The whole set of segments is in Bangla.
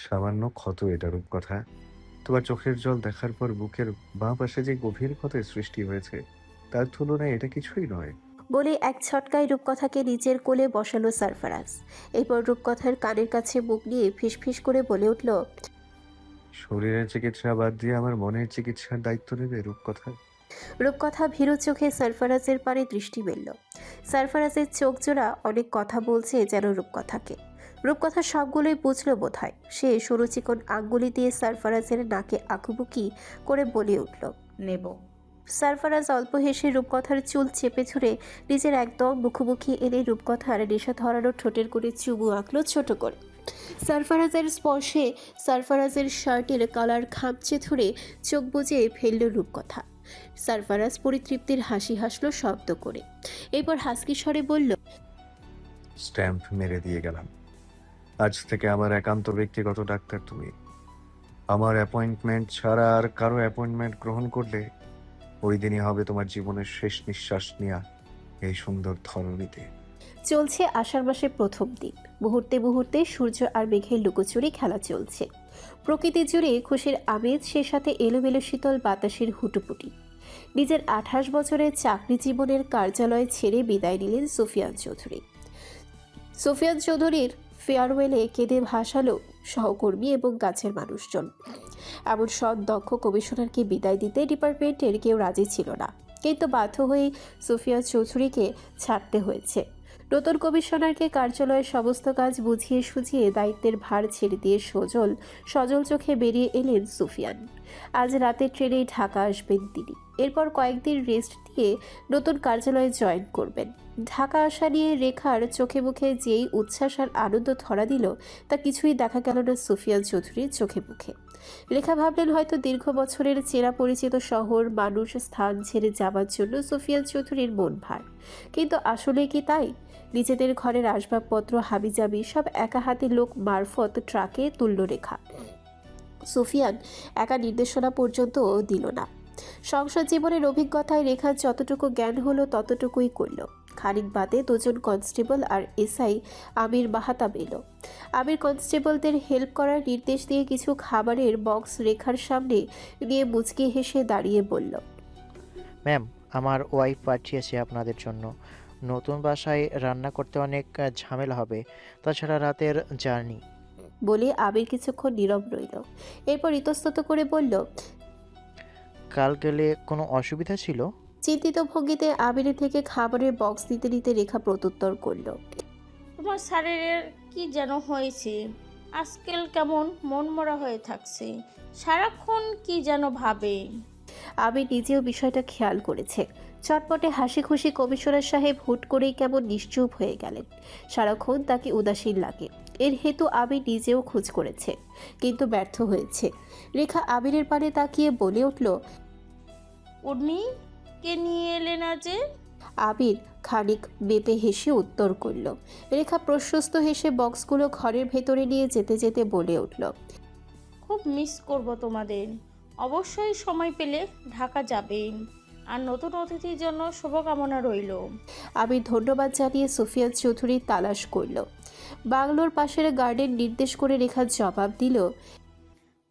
সামান্য ক্ষত এটা রূপকথা। তোমার চোখের জল দেখার পর বুকের বাঁ পাশে যে গভীর ক্ষতের সৃষ্টি হয়েছে, তার তুলনায় এটা কিছুই নয়। বলে এক ছটকায় রূপকথাকে নিজের কোলে বসালো সারফারাজ। এরপর রূপকথার কানের কাছে মুখ নিয়ে ফিসফিস করে বলে উঠল, শরীরের চিকিৎসা বাদ দিয়ে আমার মনের চিকিৎসার দায়িত্ব নেবে রূপকথা? রূপকথা ভীরু চোখে সারফারাজের পানে দৃষ্টি মেলল। সারফারাজের চোখ জোড়া অনেক কথা বলছে যেন রূপকথাকে। রূপকথা সবগুলোই বুঝলো বোধহয়। সে সরু চিকন আঙ্গুলি দিয়ে সারফারাজের নাকে আঁকুবুকি করে বলে উঠল, নেব। সারফারাজ অল্প হেসে রূপকথার চুল চেপে ধরে নিজের একদম মুখোমুখি এনে রূপকথার নেশা ধরানো ঠোঁটের করে চুমু আঁকলো ছোট করে। সারফারাজের স্পর্শে সারফারাজের শার্টের কলার খামচে ধরে চোখ বুজে ফেলল রূপকথা। সারফারাজ পরিতৃপ্তির হাসি হাসল শব্দ করে। এরপর হাসকি স্বরে বলল, স্ট্যাম্প মেরে দিয়ে গেলাম। আজ থেকে আমার একান্ত ব্যক্তিগত ডাক্তার তুমি। আমার অ্যাপয়েন্টমেন্ট ছাড়া আর কারো অ্যাপয়েন্টমেন্ট গ্রহণ করলে ওই দিনই হবে তোমার জীবনের শেষ নিঃশ্বাস নেওয়া এই সুন্দর ধরণীতে। চলছে আষাঢ় মাসের প্রথম দিন। মুহূর্তে মুহূর্তে সূর্য আর মেঘের লুকোচুরি খেলা চলছে। প্রকৃতি জুড়ে খুশির আমেজ, সে সাথে এলোমেলো শীতল বাতাসের হুটোপুটি। নিজের 28 বছরের চাকরি জীবনের কার্যালয় ছেড়ে বিদায় নিলেন সুফিয়ান চৌধুরী। সুফিয়ান চৌধুরীর ফেয়ারওয়েলে কেঁদে ভাসালো সহকর্মী এবং কাছের মানুষজন। এমন সৎ দক্ষ কমিশনারকে বিদায় দিতে ডিপার্টমেন্টের কেউ রাজি ছিল না, কিন্তু বাধ্য হয়ে সুফিয়ান চৌধুরীকে ছাড়তে হয়েছে। নতুন কমিশনারকে কার্যালয়ের সমস্ত কাজ বুঝিয়ে সুঝিয়ে দায়িত্বের ভার ছেড়ে দিয়ে সজল সজল চোখে বেরিয়ে এলেন সুফিয়ান। আজ রাতে ট্রেনেই ঢাকা আসবেন তিনি। এরপর কয়েকদিন রেস্ট দিয়ে নতুন কার্যালয়ে জয়েন করবেন। ঢাকা আসা নিয়ে রেখার চোখে মুখে যেই উচ্ছ্বাস আর আনন্দ ধরা দিল, তা কিছুই দেখা গেল না সুফিয়ান চৌধুরীর চোখে মুখে। রেখা ভাবলেন হয়তো দীর্ঘ বছরের চেনা পরিচিত শহর, মানুষ, স্থান ছেড়ে যাবার জন্য সুফিয়ান চৌধুরীর মন ভার। কিন্তু আসলে কি তাই? নিজেদের ঘরের আসবাবপত্র হাবিজাবি সব একা হাতে লোক মারফত ট্রাকে তুলল রেখা। সুফিয়ান একা নির্দেশনা পর্যন্ত দিল না। সংসার জীবনের অভিজ্ঞতায় রেখার যতটুকু জ্ঞান হলো ততটুকুই করল। খানিক বাদে দুজন কনস্টেবল আর এসআই আমির মাহাতাব এলো। আমির কনস্টেবলদের হেল্প করার নির্দেশ দিয়ে কিছু খাবারের বক্স রেখার সামনে নিয়ে মুচকি হেসে দাঁড়িয়ে বলল, ম্যাম, আমার ওয়াইফ পাঠিয়েছে আপনাদের জন্য। নতুন বাসায় রান্না করতে অনেক ঝামেলা হবে, তাছাড়া রাতের জার্নি। বলে আবির কিছুক্ষণ নীরব রইল। এরপর ইতস্তত করে বলল, কাল গেলে কোনো অসুবিধা ছিল? চিন্তিত ভঙ্গিতে আবিরের থেকে খাবারের বক্স দিতে নিতে রেখা প্রত্যুত্তর করল, তোমার শরীরের কি যেন হয়েছে? আজকাল কেমন মনমরা হয়ে থাকছে, সারাক্ষণ কি যেন ভাবে। আবির নিজেও বিষয়টা খেয়াল করেছে। চটপটে হাসি খুশি কমিশনার সাহেব হুট করেই কেমন নিশ্চুপ হয়ে গেলেন। সারাক্ষণ তাকে উদাসীন লাগে। এর হেতু আবির নিজেও খোঁজ করেছে, কিন্তু ব্যর্থ হয়েছে। রেখা আবিরের পানে তাকিয়ে বলে উঠল, উনি কে নিয়ে এলেন আজে? আবির খানিক বেপে হেসে উত্তর করল। রেখা প্রশস্ত হেসে বক্সগুলো ঘরের ভেতরে নিয়ে যেতে যেতে বলে উঠল, খুব মিস করব তোমাদের। অবশ্যই সময় পেলে ঢাকা যাবেন। আর নতুন অতিথির জন্য শুভকামনা রইল। আবির ধন্যবাদ জানিয়ে সুফিয়ান চৌধুরীর তালাশ করল। বাংলোর পাশের গার্ডেন নির্দেশ করে রেখা জবাব দিল,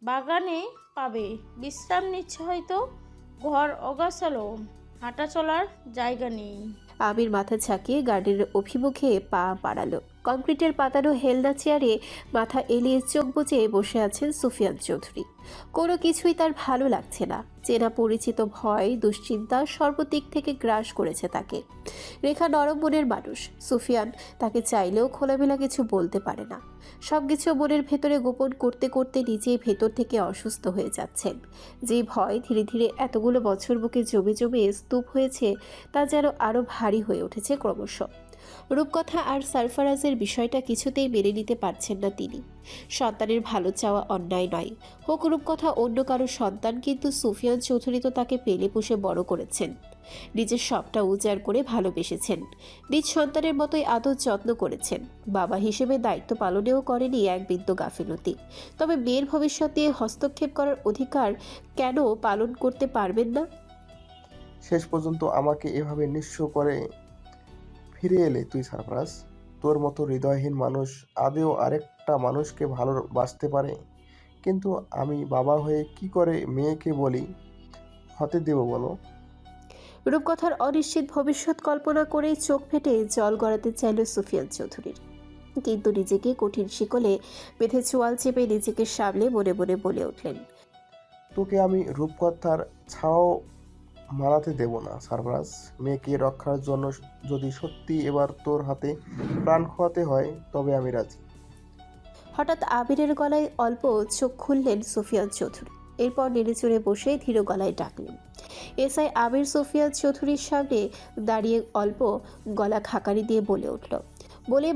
বাগানে পাবে। বিশ্রাম নিচ্ছে হয়তো। ঘর অগাছালো, হাঁটা চলার জায়গা নেই। আবির মাথা ঝাঁকিয়ে গার্ডেনের অভিমুখে পা বাড়ালো। কংক্রিটের পাতানো হেলদা চেয়ারে মাথা এলিয়ে চোখ বুজে বসে আছেন সুফিয়ান চৌধুরী। কোনো কিছুই তার ভালো লাগছে না। চেনা পরিচিত ভয়, দুশ্চিন্তা সর্বদিক থেকে গ্রাস করেছে তাকে। রেখা নরম মনের মানুষ। সুফিয়ান তাকে চাইলেও খোলামেলা কিছু বলতে পারে না। সবকিছু মনের ভেতরে গোপন করতে করতে নিজেই ভেতর থেকে অসুস্থ হয়ে যাচ্ছেন। যে ভয় ধীরে ধীরে এতগুলো বছর বুকে জমে জমে স্তূপ হয়েছে, তা যেন আরো ভারী হয়ে উঠেছে ক্রমশ। রূপকথা আর সারফারাজের বিষয়টা কিছুতেই মেনে নিতে পারছেন না তিনি। সন্তানের ভালো চাওয়া অন্যায় নয়, হোক রূপকথা অন্য কারো সন্তান, কিন্তু সুফিয়ান চৌধুরী তো তাকে পেলে পুষে বড় করেছেন। নিজের সবটা উজাড় করে ভালোবেসেছেন। নিজ সন্তানের মতোই আদর যত্ন করেছেন। বাবা হিসেবে দায়িত্ব পালনেও করেনি এক বিন্দু গাফিলতি। তবে মেয়ের ভবিষ্যৎ নিয়ে হস্তক্ষেপ করার অধিকার কেন পালন করতে পারবেন না? শেষ পর্যন্ত আমাকে এভাবে নিঃস্ব করে ফিরে এলে তুই সারফরাজ। তোর মতো হৃদয়হীন মানুষ আদেও আরেকটা মানুষকে ভালোবাসতে পারে? কিন্তু আমি বাবা হয়ে কি করে মেয়েকে বলি হতে দেব বলো? রূপকথার অনিশ্চিত ভবিষ্যৎ কল্পনা করেই চোখ ফেটে জল গড়াতে চাইল সুফিয়ান চৌধুরীর, কিন্তু নিজেকে কঠিন শিকলে বেঁধে চোয়াল চেপে নিজেকে সামলে মনে মনে বলে উঠলেন, তোকে আমি রূপকথার ছাও মারাতে দেব না সারফরাজ। মেয়েকে রক্ষার জন্য যদি সত্যি এবার তোর হাতে প্রাণ খোয়াতে হয় তবে আমি রাজি। হঠাৎ আবিরের গলায় অল্প চোখ খুললেন সুফিয়ান চৌধুরী। এরপর নেড়েচড়ে বসে ধীর গলায় ডাকলেন, এসআই আবির সুফিয়ান চৌধুরীর সামনে দাঁড়িয়ে অল্প গলা খাকারি দিয়ে বলে উঠল। বলেই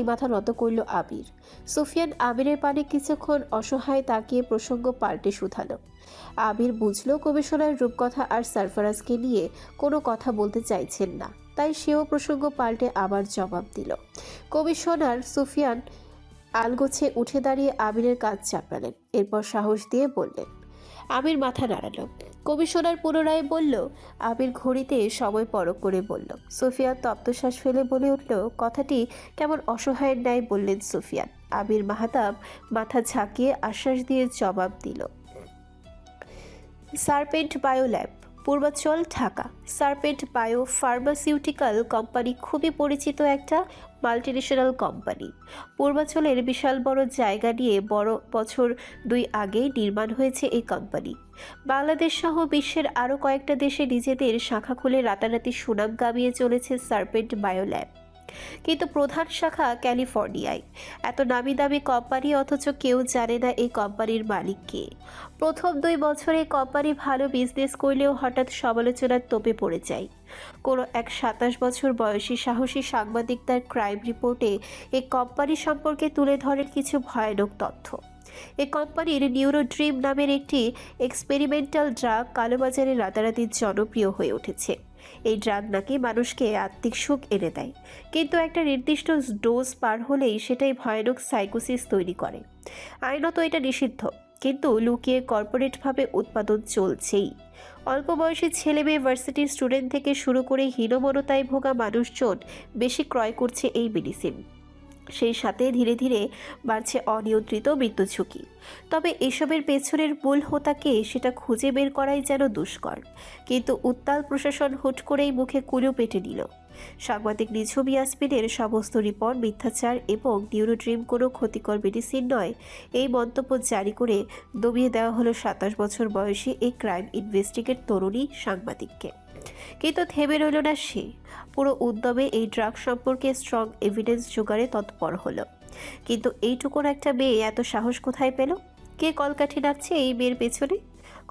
মাথা নত করল আবির। সুফিয়ান আবিরের পানে কিছুক্ষণ অসহায় তাকিয়ে প্রসঙ্গ পাল্টে শুধালো। আবির বুঝলো কমিশনার রূপকথা আর সারফরাজকে নিয়ে কোনো কথা বলতে চাইছেন না, তাই সেও প্রসঙ্গ পাল্টে আবার জবাব দিল। কমিশনার সুফিয়ান আলগোছে উঠে দাঁড়িয়ে আবিরের কাজ চাপড়ালেন, এরপর সাহস দিয়ে বললেন। আবির মাথা নাড়ালো। কমিশনার পুনরায় বলল। আবির ঘড়িতে সময় পরখ করে বলল। সুফিয়ান তপ্তশ্বাস ফেলে বলে উঠল, কথাটি কেমন অসহায়ের ন্যায় বললেন সুফিয়ান। আবির মাহতাব মাথা ঝাঁকিয়ে আশ্বাস দিয়ে জবাব দিল, সার্পেন্ট বায়োল্যাব, পূর্বাঞ্চল, Dhaka. Serpent bio pharmaceutical company খুবই পরিচিত একটা মাল্টিন্যাশনাল কোম্পানি। পূর্বাঞ্চলের বিশাল বড় জায়গা নিয়ে বছর 2 আগেই নির্মাণ হয়েছে এই কোম্পানি। বাংলাদেশ সহ বিশ্বের আরও কয়েকটা দেশে নিজেদের শাখা খুলে রাতারাতি সুনাম গামিয়ে চলেছে সার্পেন্ট বায়োল্যাব, কিন্তু প্রধান শাখা ক্যালিফোর্নিয়ায়। এত নামি দামি কোম্পানি, অথচ কেউ জানে না এই কোম্পানির মালিক কে। প্রথম 2 বছরে কোম্পানি ভালো বিজনেস করলেও হঠাৎ সমালোচনার তোপে পড়ে যায়। কোনো এক 27 বছর বয়সী সাহসী সাংবাদিক তার ক্রাইম রিপোর্টে এই কোম্পানি সম্পর্কে তুলে ধরেন কিছু ভয়ানক তথ্য। এই কোম্পানির নিউরোড্রিম নামের একটি এক্সপেরিমেন্টাল ড্রাগ কালোবাজারে রাতারাতি জনপ্রিয় হয়ে উঠেছে। এই ড্রাগ নাকি মানুষকে আত্মিক সুখ এনে দেয়, কিন্তু একটা নির্দিষ্ট ডোজ পার হলেই সেটাই ভয়ানক সাইকোসিস তৈরি করে। আইনত এটা নিষিদ্ধ, কিন্তু লুকিয়ে কর্পোরেটভাবে উৎপাদন চলছেই। অল্প বয়সী ছেলে মেয়ে, ভার্সিটির স্টুডেন্ট থেকে শুরু করে হীনমনতায় ভোগা মানুষজন বেশি ক্রয় করছে এই মেডিসিন। সেই সাথে ধীরে ধীরে বাড়ছে অনিয়ন্ত্রিত মৃত্যু ঝুঁকি। তবে এসবের পেছনের মূল হোতাকে সেটা খুঁজে বের করাই যেন দুষ্কর। কিন্তু উত্তাল প্রশাসন হুট করেই মুখে কুলো পেটে নিল। সাংবাদিক নিঝুম ইয়াসমিনের সমস্ত রিপোর্ট মিথ্যাচার এবং নিউরোড্রিম কোনো ক্ষতিকর মেডিসিন নয়, এই মন্তব্য জারি করে দমিয়ে দেওয়া হলো 27 বছর বয়সী এই ক্রাইম ইনভেস্টিগেট তরুণী সাংবাদিককে। কিন্তু থেমে রইল না সে। পুরো উদ্যমে এই ড্রাগ সম্পর্কে স্ট্রং এভিডেন্স জোগাড়ে তৎপর হলো। কিন্তু এইটুকুর একটা মেয়ে এত সাহস কোথায় পেল? কে কলকাঠি নাড়ছে এই মেয়ের পেছনে?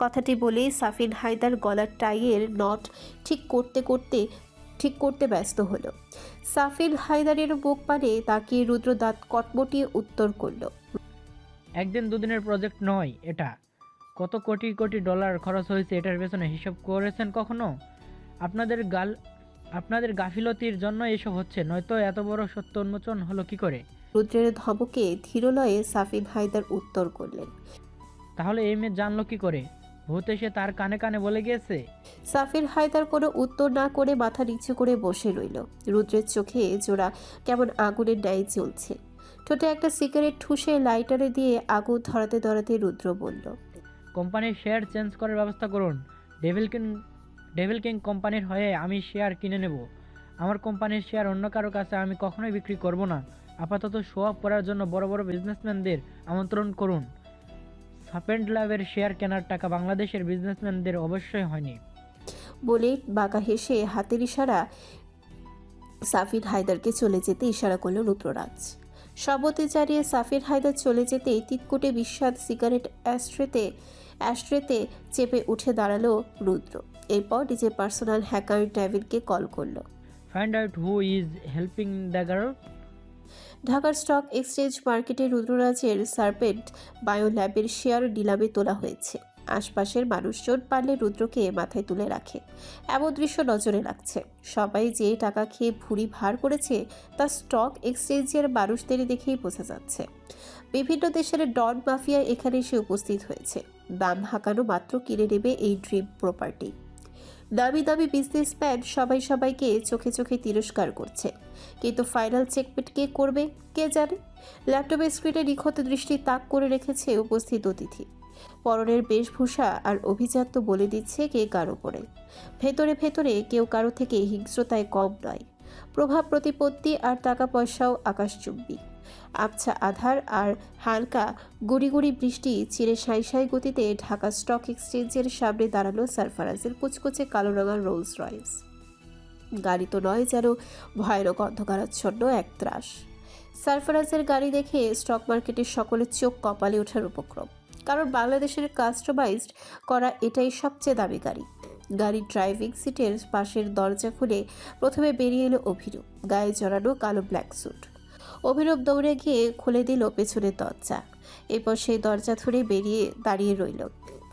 কথাটি বলেই সাফিন হায়দার গলার টাইয়ের নট ঠিক করতে ব্যস্ত হলো। সাফিন হায়দারের মুখ পানে তাকিয়ে রুদ্র দাঁত কটমটিয়ে উত্তর করল, একদিন দুদিনের প্রজেক্ট নয় এটা। কত কোটি কোটি ডলার খরচ হয়েছে এটার পেছনে, হিসাব করেছেন কখনো? আপনাদের গাফিলতির জন্য এসব হচ্ছে, নয়তো এত বড় সত্য উন্মোচন হলো কি করে? রুদ্রের ধমকে ধীরলয়ে সাফিন হায়দার উত্তর করলেন। তাহলে এই মেয়ে জানলো কি করে? ভূত এসে তার কানে কানে বলে গিয়েছে? সাফির হায়দার কোনো উত্তর না করে মাথা নিচু করে বসে রইল। রুদ্রের চোখে জোড়া কেমন আগুনের ন্যায় জ্বলছে। ঠোঁটে একটা সিগারেট ঠুসে লাইটারে দিয়ে আগুন ধরাতে ধরাতে রুদ্র বলল, কোম্পানির শেয়ার চেঞ্জ করার ব্যবস্থা করুন। ডেভিল কিং কোম্পানির হয়ে আমি শেয়ার কিনে নেব। আমার কোম্পানির শেয়ার অন্য কারো কাছে আমি কখনোই বিক্রি করব না। আপাতত শো অফ করার জন্য বড় বড় বিজনেসম্যানদের আমন্ত্রণ করুন। সার্পেন্ট ল্যাবের শেয়ার কেনার টাকা বাংলাদেশের বিজনেসম্যানদের অবশ্যই হয়নি। বলে বাঁকা হেসে হাতের ইশারা সাফির হায়দারকে চলে যেতে ইশারা করল রুদ্ররাজ। সম্মতি জানিয়ে সাফির হায়দার চলে যেতেই তিতকুটে বিস্বাদ সিগারেট অ্যাস্ট্রেতে চেপে উঠে দাঁড়ালো রুদ্র। এরপর নিজের পার্সোনাল হ্যাকার ডেভিডকে কল করলো। Find out who is helping the girl. ঢাকার স্টক এক্সচেঞ্জ মার্কেটে রুদ্ররাজের সার্পেন্ট বায়ো ল্যাবের শেয়ার নিলামে তোলা হয়েছে। আশপাশের মানুষজন পারলে রুদ্রকে মাথায় তুলে রাখে, এমন দৃশ্য নজরে লাগছে। সবাই যে টাকা খেয়ে ভুঁড়ি ভার করেছে তা স্টক এক্সচেঞ্জের মানুষদের দেখেই বোঝা যাচ্ছে। বিভিন্ন দেশের ডন মাফিয়া এখানে এসে উপস্থিত হয়েছে। দাম হাঁকানো মাত্র কিনে নেবে এই ড্রিম প্রপার্টি। দামি দামি বিজনেসম্যান সবাই সবাইকে চোখে চোখে তিরস্কার করছে, কিন্তু ফাইনাল চেকমেট কে করবে কে জানে। ল্যাপটপের স্ক্রিনে নিখুঁত দৃষ্টি তাক করে রেখেছে উপস্থিত অতিথি। পরনের বেশভূষা আর অভিজাত্য বলে দিচ্ছে কে কার ওপরে। ভেতরে ভেতরে কেউ কারো থেকে হিংস্রতায় কম নয়। প্রভাব প্রতিপত্তি আর টাকা পয়সাও আকাশচুম্বী। আবছা আধার আর হালকা গুড়ি গুড়ি বৃষ্টি চিরে সাই সাই গতিতে ঢাকা স্টক এক্সচেঞ্জের সামনে দাঁড়ালো সারফারাজের কুচকুচে কালো রঙা রোলস রয়েস। গাড়ি তো নয়, যেন ভয়ানক অন্ধকারাচ্ছন্ন এক ত্রাস। সারফারাজের গাড়ি দেখে স্টক মার্কেটের সকলের চোখ কপালে ওঠার উপক্রম, কারণ বাংলাদেশের কাস্টমাইজড করা এটাই সবচেয়ে দামি গাড়ি। গাড়ির ড্রাইভিং সিটের পাশের দরজা খুলে প্রথমে বেরিয়ে এলো অভিরূপ, গায়ে জড়ানো কালো ব্ল্যাক স্যুট। অভিরূপ দৌড়ে গিয়ে খুলে দিল পেছনের দরজা। এরপর সেই দরজা ধরে দাঁড়িয়ে রইল।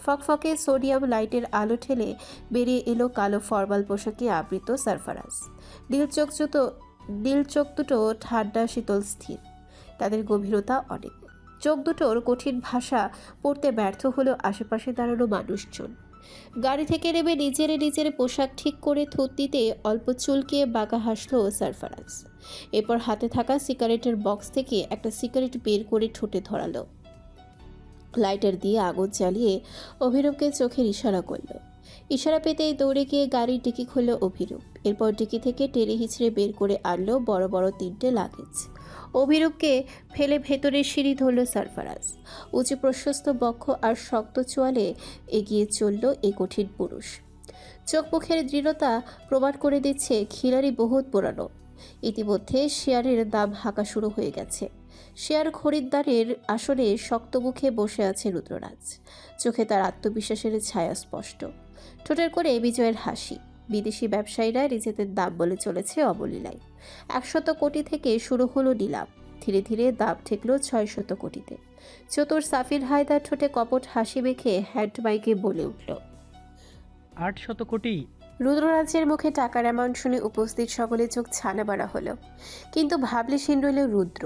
ফকফকে সোডিয়াম লাইটের আলো ঠেলে বেরিয়ে এলো কালো ফরমাল পোশাকে আবৃত সারফারাজ। নীল চোখ দুটো ঠান্ডা শীতল স্থির, তাদের গভীরতা অনেক। চোখ দুটোর কঠিন ভাষা পড়তে ব্যর্থ হলো আশেপাশে দাঁড়ানো মানুষজন। গাড়ি থেকে নেমে নিজের পোশাক ঠিক করে থুত দিতে অল্প চুলকে বাঁকা হাসলো সারফারাজ। এরপর হাতে থাকা সিগারেটের বক্স থেকে একটা সিগারেট বের করে ঠোঁটে ধরালো। লাইটার দিয়ে আগুন জ্বালিয়ে অভিরূপকে চোখের ইশারা করলো। ইশারা পেতেই দৌড়ে গিয়ে গাড়ির ডিকি খুলল অভিরূপ। এরপর ডিকি থেকে টেনে হিঁচড়ে বের করে আনলো বড় বড় 3টে লাগেজ। অভিরূপকে ফেলে ভেতরের সিঁড়ি ধরল সারফারাজ। উঁচু প্রশস্ত বক্ষ আর শক্ত চোয়ালে এগিয়ে চলল এই কঠিন পুরুষ। চোখ মুখের দৃঢ়তা প্রমাণ করে দিচ্ছে খিলাড়ি বহুত পুরানো। ইতিমধ্যে শেয়ারের দাম হাঁকা শুরু হয়ে গেছে। শেয়ার খরিদ্দারের আসনে শক্ত মুখে বসে আছে রুদ্ররাজ। চোখে তার আত্মবিশ্বাসের ছায়া স্পষ্ট, ঠোঁটের করে বিজয়ের হাসি। বিদেশি ব্যবসায়ীরা নিজেদের দাম বলে চলেছে অবলীলায়। 100 কোটি থেকে শুরু হলো নিলাম, ধীরে ধীরে দাম ঠেকল 600 কোটিতে। চতুর সাফির হায়দার ঠোঁটে কপট হাসি মেখে হ্যান্ড মাইকে বলে উঠল, 800 কোটি। রুদ্ররাজের মুখে টাকার অ্যামাউন্ট শুনে উপস্থিত সকলে চোখ ছানা বাড়া হলো, কিন্তু ভাবলেশীন রইল রুদ্র,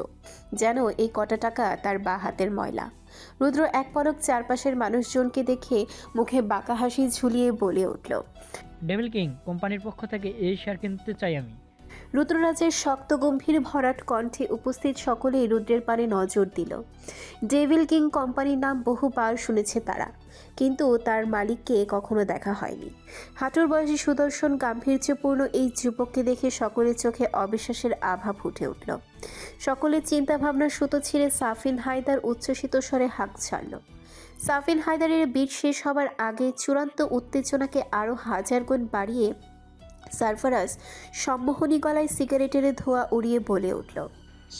যেন এই কটা টাকা তার বা হাতের ময়লা। রুদ্র এক পলক চারপাশের মানুষজনকে দেখে মুখে বাঁকা হাসি ঝুলিয়ে বলে উঠল, ডেভিল কিং কোম্পানির পক্ষ থেকে এই শেয়ার কিনতে চাই আমি। রুদ্ররাজের শক্ত গম্ভীর ভরাট কণ্ঠে উপস্থিত সকলেই রুদ্রের পানে নজর দিল। ডেভিল কিং কোম্পানির নাম বহুবার শুনেছে তারা, কিন্তু তার মালিককে কখনো দেখা হয়নি। হাঁটুর বয়সী সুদর্শন গাম্ভীর্যপূর্ণ এই যুবককে দেখে সকলের চোখে অবিশ্বাসের আভা ফুটে উঠল। সকলের চিন্তাভাবনার সুতো ছিঁড়ে সাফিন হায়দার উচ্ছ্বসিত স্বরে হাঁক ছাড়ল। সাফিন হায়দারের বিট শেষ হবার আগে চূড়ান্ত উত্তেজনাকে আরও 1000 গুণ বাড়িয়ে সারফারাজ সম্মোহনী গলায় সিগারেটের ধোঁয়া উড়িয়ে বলে উঠল,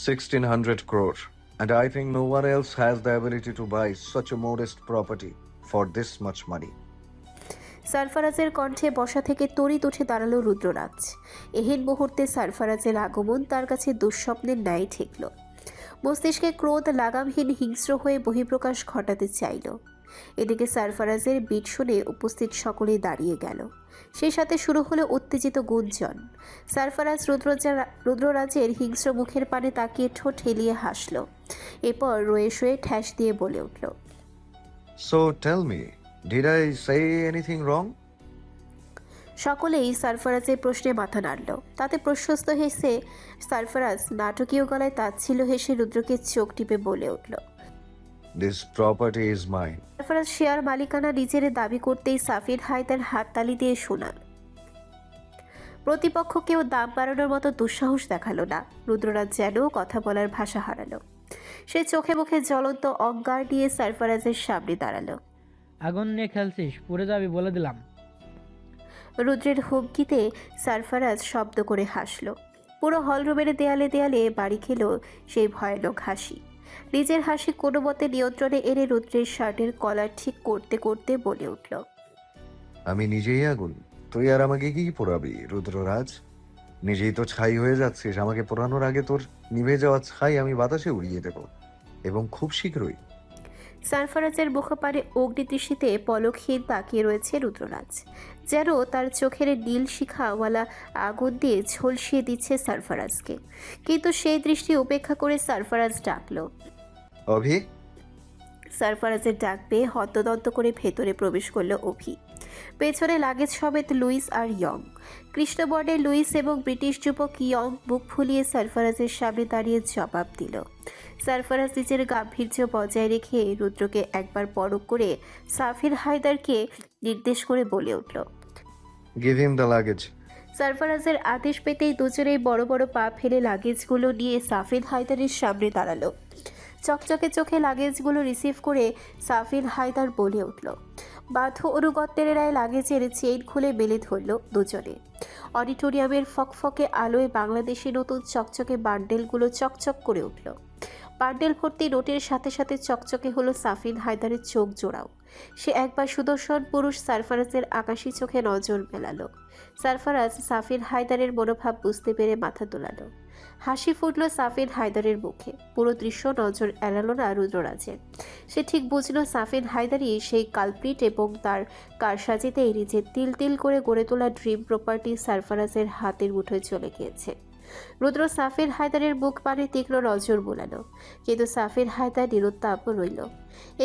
1600 crore. And I think no one else has the ability to buy such a modest property for this much money. সারফারাজের কণ্ঠে বসা থেকে তড়িৎ উঠে দাঁড়ালো রুদ্ররাজ। এহেন মুহূর্তে সারফারাজের আগমন তার কাছে দুঃস্বপ্নের ন্যায় ঠেকল। মস্তিষ্কে ক্রোধ লাগামহীন হিংস্র হয়ে বহিঃপ্রকাশ ঘটাতে চাইল। এদিকে সারফারাজের বিট শুনে উপস্থিত সকলেই দাঁড়িয়ে গেল। সেই সাথে শুরু হলো উত্তেজিত গুঞ্জন। সারফারাজ রুদ্ররাজের হিংস্র মুখের পানে তাকিয়ে ঠোঁট হেলিয়ে হাসল। এরপর রয়ে শয়ে ঠ্যাস দিয়ে বলে উঠল, So tell me, did I say anything wrong? সকলেই সারফারাজের প্রশ্নে মাথা নাড়ল। তাতে প্রশস্ত হেসে সারফারাজ নাটকীয় গলায় তাচ্ছিল হেসে রুদ্রকে চোখ টিপে বলে উঠল, This property is mine. Sarfaraz share মালিকানা নিজের দাবি করতেই সাফির হায়দার হাততালি দিয়ে শোনাল। প্রতিপক্ষ কেউ দাম বাড়ানোর মতো দুঃসাহস দেখালো না। রুদ্ররাজ যেন কথা বলার ভাষা হারালো। সে চোখে মুখে জ্বলন্ত অজ্ঞান নিয়ে সারফারাজের সামনে দাঁড়ালো। আগুন নিয়ে খেলছিস, পুড়ে যাবি বলে দিলাম। রুদ্রের হুমকিতে সারফারাজ শব্দ করে হাসল। পুরো হলরুমের দেয়ালে দেয়ালে বাড়ি খেল সেই ভয়ানক হাসি। নিজের হাসি কোনো মতে নিয়ন্ত্রণে এনে রুদ্রের শার্টের কলার ঠিক করতে করতে বলে উঠল, আমি নিজেই আগুন, তুই আর আমাকে কি পোড়াবি রুদ্ররাজ? নিজেই তো ছাই হয়ে যাচ্ছিস, আমাকে পোড়ানোর আগে তোর নিভে যাওয়া ছাই আমি বাতাসে উড়িয়ে দেব, এবং খুব শীঘ্রই। সারফারাজের মুখপানে অগ্নিদৃষ্টিতে পলকহীন তাকিয়ে রয়েছে রুদ্ররাজ, যেন তার চোখের নীল শিখাওয়ালা আগুন দিয়ে ঝলসিয়ে দিচ্ছে সারফারাজকে। কিন্তু সেই দৃষ্টি উপেক্ষা করে সারফারাজ ডাকল। অভি। সারফারাজের ডাক পেয়ে হন্তদন্ত করে ভেতরে প্রবেশ করলো অভি। পেছনে লাগেজ সমেত লুইস আর ইয়ং। কৃষ্ণবর্ণের লুইস এবং ব্রিটিশ যুবক ইয়ং বুক ফুলিয়ে সারফারাজের সামনে দাঁড়িয়ে জবাব দিল। সারফারাজ নিজের গাম্ভীর্য বজায় রেখে রুদ্রকে একবার পরখ করে সাফির হায়দারকে নির্দেশ করে বলে উঠল। Give him the luggage. সারফারাজের আদেশ পেতেই দুজনেই বড় বড় পা ফেলে লাগেজগুলো নিয়ে সাফির হায়দারের সামনে দাঁড়ালো। চকচকে চোখে লাগেজগুলো রিসিভ করে সাফির হায়দার বলে উঠল। বাধ্য অনুগত্যের রায় লাগেজের চেইন খুলে মেলে ধরল দুজনে। অডিটোরিয়ামের ফকফকে আলোয় বাংলাদেশি নতুন চকচকে বান্ডেলগুলো চকচক করে উঠল। বান্ডেল ভর্তি নোটের সাথে সাথে চকচকে হলো সাফিন হায়দারের চোখ জোড়াও। সে একবার সুদর্শন পুরুষ সারফারাজের আকাশী চোখে নজর মেলালো। সারফারাজ সাফির হায়দারের মনোভাব বুঝতে পেরে মাথা দোলালো। হাসি ফুটল সাফির হায়দারের মুখে। পুরো দৃশ্য নজর এড়ালো না রুদ্ররাজের। সে ঠিক বুঝল সাফির হায়দারই সেই কালপ্রিট এবং তার কারসাজিতেই নিজের তিল তিল করে গড়ে তোলা ড্রিম প্রপার্টি সারফারাজের হাতের মুঠোয় চলে গিয়েছে। রুদ্র সাফির হায়দারের মুখ পানে তীক্ষ্ণ নজর বোলালো, কিন্তু সাফির হায়দার নিরুত্তাপ রইল।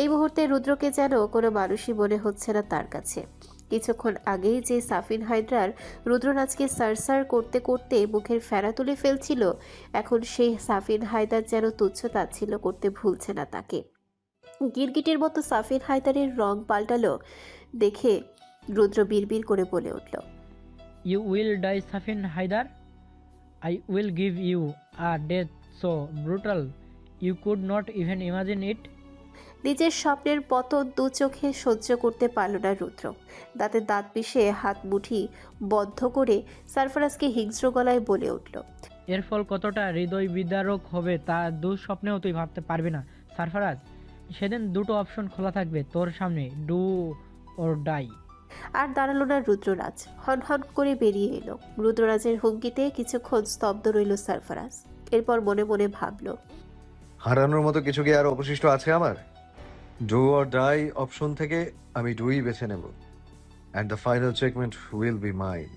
এই মুহূর্তে রুদ্রকে যেন কোনো মানুষই মনে হচ্ছে না তার কাছে। কিছুক্ষণ আগেই যে সাফিন হায়দার রুদ্ররাজকে সারসার করতে করতে মুখের ফেরা তুলে ফেলছিল, এখন সেই সাফিন হায়দার যেন তুচ্ছ তাচ্ছিল্য করতে ভুলছে না তাকে। গিরগিটের মতো সাফিন হায়দারের রং পাল্টালো দেখে রুদ্র বিড়বিড় করে বলে উঠল। You will die Safin Haider. I will give you a death so brutal you could not even imagine it. নিজের স্বপ্নের পতন দু চোখে সহ্য করতে পারল না রুদ্র। দাঁতে দাঁত পিষে হাত মুঠি বদ্ধ করে সারফারাজকে হিংস্র গলায় বলে উঠল। এর ফল কতটা হৃদয় বিদারক হবে তা দুঃস্বপ্নেও তুই ভাবতে পারবি না সারফারাজ। সেদিন দুটো অপশন খোলা থাকবে তোর সামনে, ডু অর ডাই। আর দাঁড়ালো না রুদ্ররাজ, হনহন করে বেরিয়ে এলো। রুদ্ররাজের হুমকিতে কিছুক্ষণ স্তব্ধ রইল সারফারাজ। এরপর মনে মনে ভাবল, হারানোর মতো কিছু কি আর অবশিষ্ট আছে আমার? ডু অর ডাই অপশন থেকে আমি ডুই বেছে নেব, and the final checkmate will be mine.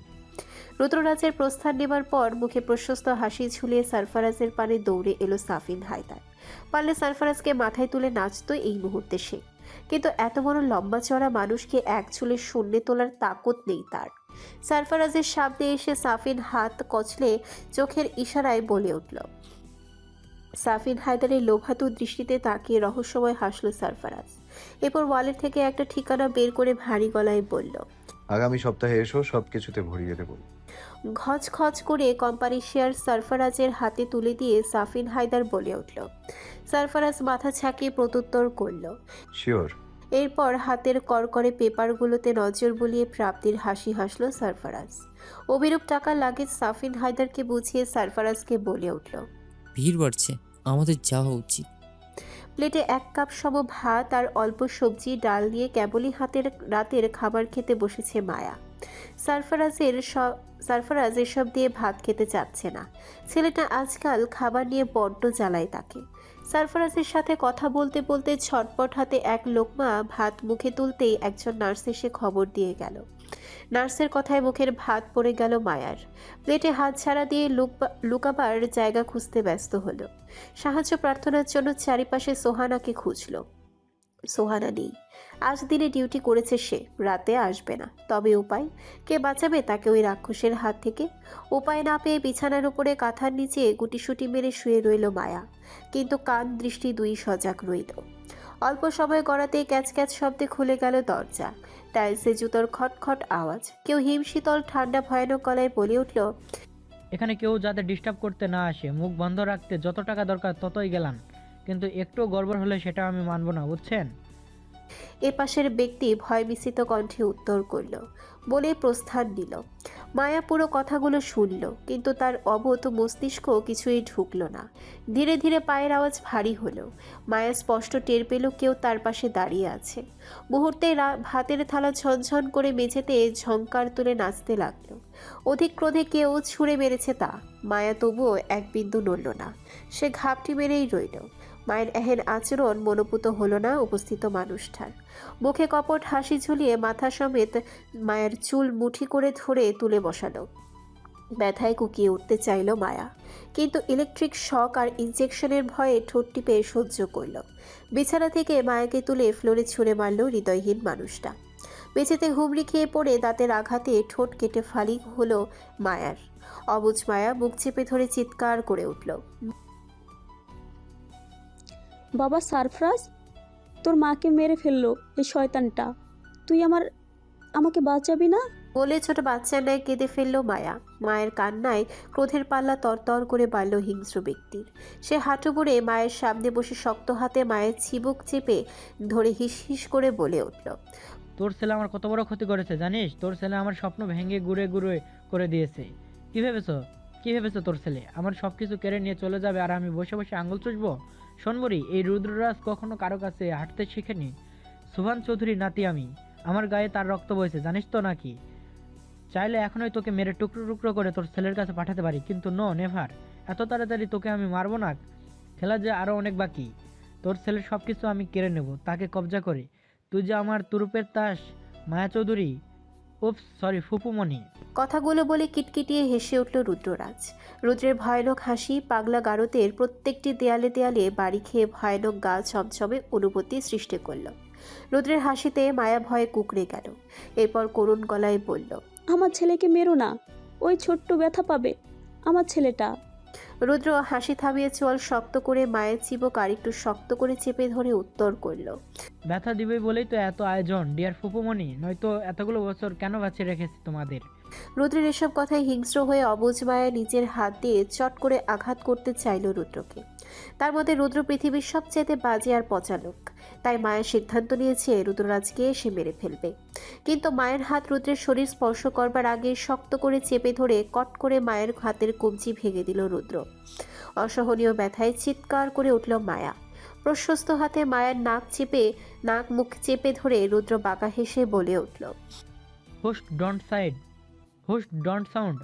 রুদ্ররাজের প্রস্থান নেবার পর মুখে প্রশস্ত হাসি ঝুলিয়ে সারফারাজের পানে দৌড়ে এলো সাফিন হায়দার। পারলে সারফারাজকে মাথায় তুলে নাচতো এই মুহূর্তে সে, কিন্তু এত বড় লম্বা চড়া মানুষকে এক চুলে শূন্যে তোলার তাকত নেই তার। সারফারাজের সামনে এসে সাফিন হাত কচলে চোখের ইশারায় বলে উঠল। সাফিন হায়দারের লোভাতু দৃষ্টিতে তাকিয়ে রহস্যময় হাসল সারফারাজ। এরপর ওয়ালেট থেকে একটা ঠিকানা বের করে ভারী গলায় বলল, আগামী সপ্তাহে এসো, সবকিছুতে ভরিয়ে দেবো। ঘচ খচ করে কোম্পানির শেয়ার সারফারাজের হাতে তুলে দিয়ে সাফিন হায়দার বলে উঠল। সারফারাজ মাথা ছাকিয়ে প্রত্যুত্তর করল। শিওর। এরপর হাতের করকরে পেপারগুলোতে নজর বুলিয়ে প্রাপ্তির হাসি হাসল সারফারাজ। অভিরূপ টাকার লাগেজ সাফিন হায়দারকে বুঝিয়ে সারফারাজকে বলে উঠল। ভিড় বাড়ছে, আমাদের যাওয়া উচিত। প্লেটে 1 কাপ সম ভাত আর অল্প সবজি ডাল নিয়ে কেবলই রাতের খাবার খেতে বসেছে মায়া। সারফারাজ এসব দিয়ে ভাত খেতে চাচ্ছে না। ছেলেটা আজকাল খাবার নিয়ে বড্ড জ্বালায় তাকে। সারফারাজের সাথে কথা বলতে বলতে ছটপট হাতে এক লোকমা ভাত মুখে তুলতেই একজন নার্স এসে খবর দিয়ে গেল। নার্সের কথায় মুখের ভাত পড়ে গেল মায়ার। প্লেটে হাত ছাড়া দিয়ে লুকাবার জায়গা খুঁজতে ব্যস্ত হলো। সাহায্য প্রার্থনার জন্য চারিপাশে সোহানাকে খুঁজল। সোহানা নেই। আজ দিনে ডিউটি করেছে সে, রাতে আসবে না। তবে উপায়, কে বাঁচাবে তাকে ওই রাক্ষসের হাত থেকে? উপায় না পেয়ে বিছানার উপরে কাঁথার নিচে গুটিসুটি মেরে শুয়ে রইল মায়া, কিন্তু কান দৃষ্টি দুই সজাগ রইল। অল্প সময় গড়াতেই ক্যাচ ক্যাচ শব্দে খুলে গেল দরজা। টাইলসে জুতোর খটখট আওয়াজ। কেউ হিমশীতল ঠান্ডা ভয়ানক গলায় বলে উঠল, এখানে কেউ যাতে ডিস্টার্ব করতে না আসে, মুখ বন্ধ রাখতে যত টাকা দরকার ততই গেলাম, কিন্তু একটু গড়বড় হলে সেটা আমি মানব না, বুঝছেন? এপাশের ব্যক্তি ভয় মিশ্রিত কণ্ঠে উত্তর করল, বলে প্রস্থান নিল। মায়া পুরো কথাগুলো শুনল, কিন্তু তার অবত মস্তিষ্ক কিছুই ঢুকল না। ধীরে ধীরে পায়ের আওয়াজ ভারী হলো। মায়া স্পষ্ট টের পেল কেউ তার পাশে দাঁড়িয়ে আছে। মুহূর্তে ভাতের থালা ঝনঝন করে মেঝেতে ঝংকার তুলে নাচতে লাগলো। অধিক ক্রোধে কেউ ছুঁড়ে মেরেছে তা। মায়া তবুও এক বিন্দু নড়ল না। সে ঘাপটি মেরেই রইল। মায়ের এহেন আচরণ মনোপুত হলো না উপস্থিত মানুষটার। মুখে কপট হাসি ঝুলিয়ে মাথা সমেত মায়ের চুল মুঠি করে ধরে তুলে বসালো। ব্যথায় কুকিয়ে উঠতে চাইল মায়া, কিন্তু ইলেকট্রিক শক আর ইনজেকশনের ভয়ে ঠোঁট টিপে সহ্য করল। বিছানা থেকে মায়াকে তুলে ফ্লোরে ছুঁড়ে মারল হৃদয়হীন মানুষটা। মেঝেতে হুমড়ি খেয়ে পড়ে দাঁতের আঘাতে ঠোঁট কেটে ফালি হলো মায়ার। অবুঝ মায়া বুক চেপে ধরে চিৎকার করে উঠল। বাবা সারফরাজ, তোর মাকে মেরে ফেললো এই শয়তানটা। তুই আমাকে বাঁচাবি না? বলে ছোট বাচ্চার ন্যায় কেঁদে ফেলল মায়া। মায়ের কান্নায় ক্রোধের পাল্লা তরতর করে বাড়ল হিংস্র ব্যক্তির। সে হাঁটু গড়ে মায়ের সামনে বসে শক্ত হাতে মায়ের চিবুক চেপে ধরে হিস হিস করে বলে উঠল। তোর ছেলে আমার কত বড় ক্ষতি করেছে জানিস? তোর ছেলে আমার স্বপ্ন ভেঙে গুড়ে গুড়ে করে দিয়েছে। কি ভেবেছো তোর ছেলে আমার সব কিছু কেড়ে নিয়ে চলে যাবে আর আমি বসে বসে আঙুল চুষবো? শোনবরি, এই রুদ্ররাজ কখনো কারো কাছে হাঁটতে শিখেনি। সুভান চৌধুরী নাতি আমি, আমার গায়ে তার রক্ত বইছে, জানিস তো নাকি? চাইলে এখনই তোকে মেরে টুকরো টুকরো করে তোর ছেলের কাছে পাঠাতে পারি, কিন্তু নো নেভার। এত তাড়াতাড়ি তোকে আমি মারবো না। খেলা যে আরো অনেক বাকি। তোর ছেলের সব কিছু আমি কেড়ে নেব, তাকে কবজা করে। তুই যে আমার তুরুপের তাস মায়া চৌধুরী, উপস সরি ফুপুমণি। কথাগুলো বলে কিটকিটিয়ে হেসে উঠল রুদ্ররাজ। রুদ্রের ভয়ানক হাসি পাগলা গারদের প্রত্যেকটি দেয়ালে দেয়ালে বাড়ি খেয়ে ভয়ানক গা ছমছমে অনুভূতি সৃষ্টি করল। রুদ্রের হাসিতে মায়া ভয়ে কুঁকড়ে গেল। এরপর করুণ গলায় বলল, আমার ছেলেকে মেরো না, ওই ছোট্ট ব্যথা পাবে আমার ছেলেটা। রুদ্র হাসি থামিয়ে চোয়াল শক্ত করে মায়ের চিবুক আর একটু শক্ত করে চেপে ধরে উত্তর করল, ব্যথা দিবে বলেই তো এত আয়োজন ডিয়ার ফুপুমণি, নয়তো এতগুলো বছর কেন বাঁচিয়ে রেখেছি তোমাদের? রুদ্রের এসব কথায় হিংস্র হয়ে অবুঝ মায়া নিজের হাত দিয়ে চট করে আঘাত করতে চাইল রুদ্রকে। তার মধ্যে রুদ্র পৃথিবীর সবচেয়ে বাজে আর পচা লোক। তাই মায়ের সিদ্ধান্ত নিয়েছে রুদ্ররাজকে সে মেরে ফেলবে। কিন্তু মায়ের হাত রুদ্রের শরীর স্পর্শ করবার আগে শক্ত করে চেপে ধরে কট করে মায়ের হাতের কবজি ভেঙে দিল রুদ্র। অসহনীয় ব্যথায় চিৎকার করে উঠল মায়া। প্রশস্ত হাতে মায়ের নাক মুখ চেপে ধরে রুদ্র বাঁকা হেসে বলে উঠল, হোস্ট ডন্ট সাউন্ড।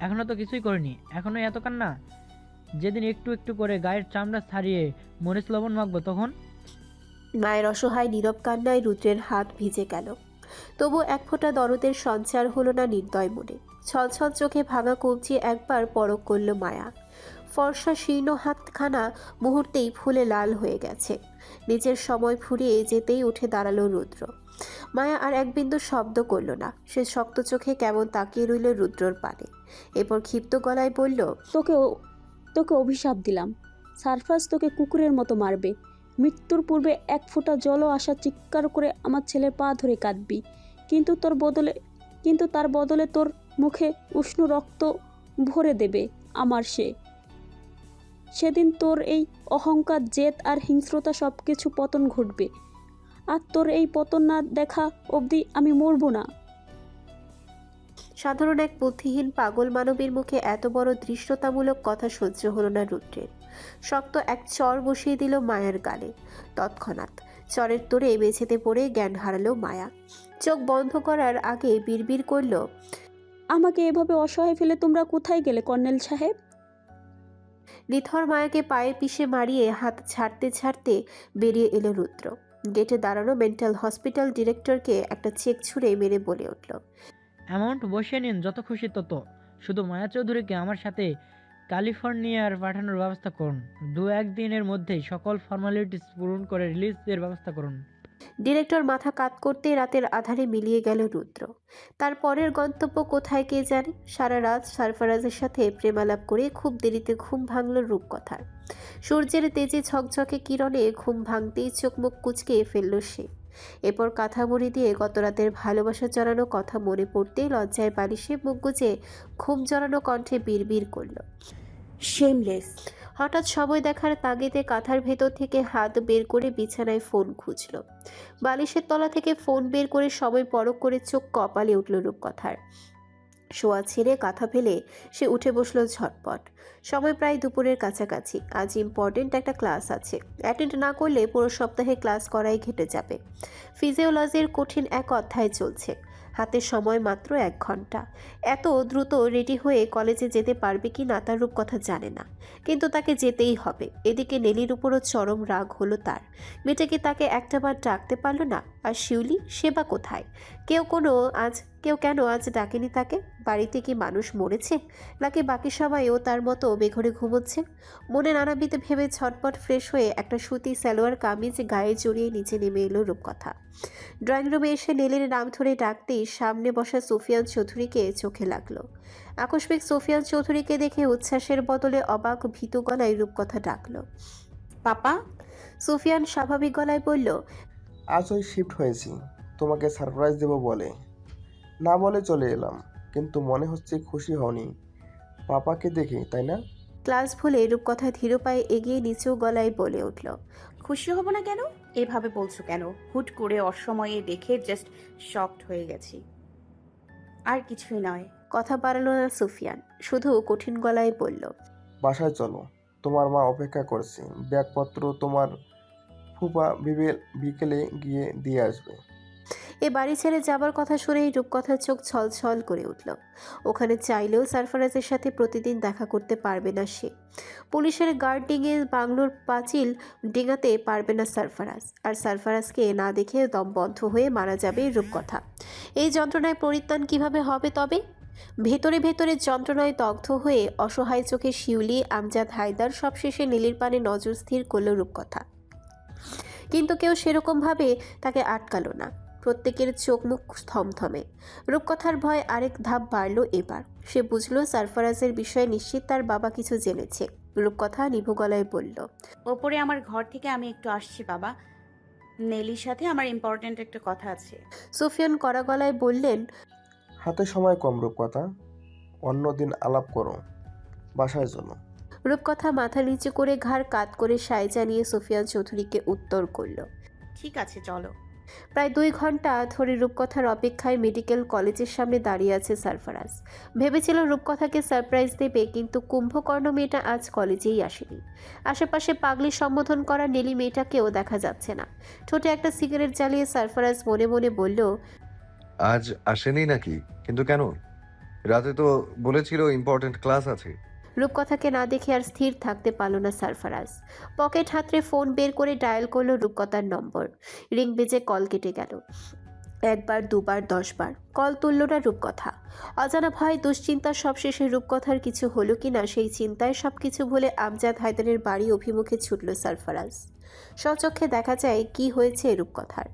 এখনো তো কিছুই করিনি, এখনো এত কান্না? যেদিন একটু একটু করে গায়ের চামড়া ছাড়িয়ে মরিচ লবণ মাখবো তখন। মায়ের অসহায় নীরব কান্নায় রুদ্রের হাত ভিজে গেল। তবু এক ফোঁটা দরদের সঞ্চার হলো না নির্দয় মনে। ছলছল চোখে ভাঙা কবজি একবার পরক করল মায়া। ফর্সা শীর্ণ হাতখানা মুহূর্তেই ফুলে লাল হয়ে গেছে। নিজের সময় ফুরিয়ে যেতেই উঠে দাঁড়ালো রুদ্র। মায়া আর এক বিন্দু শব্দ করল না। সে শক্ত চোখে কেমন তাকিয়ে রইল রুদ্রর পানে। এরপর ক্ষিপ্ত গলায় বলল, তোকে অভিশাপ দিলাম, সারফরাজ তোকে কুকুরের মতো মারবে। মৃত্যুর পূর্বে এক ফোঁটা জলও আসা চিৎকার করে আমার ছেলের পা ধরে কাঁদবি, কিন্তু তার বদলে তোর মুখে উষ্ণ রক্ত ভরে দেবে আমার সেদিন তোর এই অহংকার, জেদ আর হিংস্রতা সব কিছু পতন ঘটবে। আর তোর এই পতন না দেখা অবধি আমি মরবো না। সাধারণ এক বুদ্ধিহীন পাগল মানবীর মুখে এত বড় ধৃষ্টতামূলক কথা সহ্য হলো না রুদ্রের। শক্ত এক চর বসিয়ে দিল মায়ার গালে। তৎক্ষণাৎ চরের তোড়ে মেঝেতে পড়ে জ্ঞান হারালো মায়া। চোখ বন্ধ করার আগে বিড়বিড় করল, আমাকে এভাবে অসহায় ফেলে তোমরা কোথায় গেলে কর্নেল সাহেব? নিথর মায়াকে পায়ে পিষে মারিয়ে হাত ছাড়তে ছাড়তে বেরিয়ে এলো রুদ্র। গেটে দাঁড়ানো মেন্টাল হসপিটাল ডিরেক্টরকে একটা চেক ছুঁড়ে মেরে বলে উঠল, অ্যামাউন্ট বসিয়ে নিন, যত খুশি তত। শুধু মায়া চৌধুরীকে আমার সাথে ক্যালিফোর্নিয়ার পাঠানোর ব্যবস্থা করুন। 2-1 দিনের মধ্যেই সকল ফর্মালিটিস পূরণ করে রিলিজের ব্যবস্থা করুন। ডিরেক্টর মাথা কাত করতে রাতের আধারে মিলিয়ে গেল রুদ্র। তার পরের গন্তব্য কোথায় কে জানে। সারা রাত সারফারাজের সাথে প্রেমালাপ করে খুব দেরিতে ঘুম ভাঙল রূপকথার। সূর্যের তেজে ঝকঝকে কিরণে ঘুম ভাঙতেই চোখ মুখ কুঁচকে ফেলল সে। এরপর কাঁথা মুড়ি দিয়ে গত রাতের ভালোবাসা জড়ানো কথা মনে পড়তেই লজ্জায় বালিশে মুখ গুজে ঘুম জড়ানো কণ্ঠে বিড়বিড় করল, শেমলেস। হঠাৎ সময় দেখার তাগিদে কাঁথার ভেতর থেকে হাত বের করে বিছানায় ফোন খুঁজল। বালিশের তলা থেকে ফোন বের করে সময় পরখ করে চোখ কপালে উঠল রূপকথার। শোয়া ছেড়ে কাঁথা ফেলে সে উঠে বসলো ঝটপট। সময় প্রায় দুপুরের কাছাকাছি। আজ ইম্পর্টেন্ট একটা ক্লাস আছে। অ্যাটেন্ড না করলে পুরো সপ্তাহে ক্লাস করাই ঘেটে যাবে। ফিজিওলজির কঠিন এক অধ্যায় চলছে। হাতে সময় মাত্র 1 ঘন্টা। এত দ্রুত রেডি হয়ে কলেজে যেতে পারবে কি না তার রূপকথা জানে না, কিন্তু তাকে যেতেই হবে। এদিকে নেলির উপরও চরম রাগ হলো তার। মেয়েটাকে তাকে একটাবার ডাকতে পারল না। আর শিউলি, সে বা কোথায়? কেউ কোনো আজ কেউ কেন আজ ডাকেনি তাকে? বাড়িতে কি মানুষ মরেছে, নাকি বাকি সবাইও তার মতো বেঘরে ঘুমোচ্ছে? মনে নানাবিধ ভেবে ঝটপট ফ্রেশ হয়ে একটা সুতি সালোয়ার কামিজ গায়ে জড়িয়ে নিচে নেমে এলো রূপকথা। ড্রয়িং রুমে এসে নীলের নাম ধরে ডাকতেই সামনে বসা সুফিয়ান চৌধুরীকে চোখে লাগলো। আকস্মিক সুফিয়ান চৌধুরীকে দেখে উচ্ছ্বাসের বদলে অবাক ভীতু গলায় রূপকথা ডাকলো। পাপা, সুফিয়ান স্বাভাবিক গলায় বলল, আজ ওই শিফট হয়েছি, তোমাকে সারপ্রাইজ দেবো বলে। না বলে চলে এলাম, কিন্তু মনে হচ্ছে খুশি হওনি পাপাকে দেখে, তাই না? ক্লাস ভুলে রূপকথা ধীর পায়ে এগিয়ে নিচু গলায় বলে উঠল। খুশি হব না কেন? এভাবে বলছো কেন? হুট করে অসময়ে দেখে জাস্ট শকড হয়ে গেছি, আর কিছুই নয়। কথা বাড়ালো না সুফিয়ান, শুধু কঠিন গলায় বলল, বাসায় চলো, তোমার মা অপেক্ষা করছে। ব্যাগপত্র তোমার ফুপা বিকেলে গিয়ে দিয়ে আসবে। এ বাড়ি ছেড়ে যাবার কথা শুনেই রূপকথার চোখ ছলছল করে উঠল। ওখানে চাইলেও সারফারাজের সাথে প্রতিদিন দেখা করতে পারবে না সে। পুলিশের গার্ডিংয়ে বাংলোর পাঁচিল ডিঙাতে পারবে না সারফারাজ, আর সারফারাজকে না দেখে দম বন্ধ হয়ে মারা যাবে রূপকথা। এই যন্ত্রণায় পরিত্রাণ কিভাবে হবে তবে? ভেতরে ভেতরে যন্ত্রণায় দগ্ধ হয়ে অসহায় চোখে শিউলি, আমজাদ, হায়দার সবশেষে নীলির পানে নজর স্থির করল রূপকথা। কিন্তু কেউ সেরকমভাবে তাকে আটকালো না। প্রত্যেকের চোখ মুখ থমথমে। রূপকথার ভয় আরেক ধাপ বাড়ল এবার। সে বুঝল সারফারাজের বিষয়ে নিশ্চিত তার বাবা কিছু জেনেছে। রূপকথা নিভু গলায় বলল, ওপরে আমার ঘর থেকে আমি একটু আসছি বাবা, নেলির সাথে আমার ইম্পর্ট্যান্ট একটা কথা আছে। সুফিয়ান কড়া গলায় বললেন, হাতে সময় কম, রূপকথা, অন্যদিন আলাপ করো, বাসায় চলো। রূপকথা মাথা নিচু করে ঘাড় কাত করে সায় জানিয়ে সুফিয়ান চৌধুরীকে উত্তর করল। ঠিক আছে চলো। প্রায় 2 ঘন্টা ধরে রূপকথার অপেক্ষায় মেডিকেল কলেজের সামনে দাঁড়িয়ে আছে সারফারাজ। ভেবেছিল রূপকথাকে সারপ্রাইজ দেবে, কিন্তু কুম্ভকর্ণ মেয়েটা আজ কলেজেই আসেনি। আশেপাশে পাগলি সম্বোধন করা নেলি মেয়েটাকেও দেখা যাচ্ছে না। ঠোঁটে একটা সিগারেট জ্বালিয়ে সারফারাজ মনে মনে বলল, আজ আসেনি নাকি? কিন্তু কেন? রাতে তো বলেছিল ইম্পর্টেন্ট ক্লাস আছে। রূপকথাকে না দেখে আর স্থির থাকতে পারল না সারফারাজ। পকেট হাতড়ে ফোন বের করে ডায়াল করলো রূপকথার নম্বর। রিং বেজে কল কেটে গেল। 1 বার 2 বার 10 বার কল তুলল না রূপকথা। অজানা ভয়, দুশ্চিন্তা সবশেষে রূপকথার কিছু হলো কিনা সেই চিন্তায় সবকিছু ভুলে আমজাদ হায়দারের বাড়ি অভিমুখে ছুটল সারফারাজ। স্বচক্ষে দেখা যায় কি হয়েছে রূপকথার।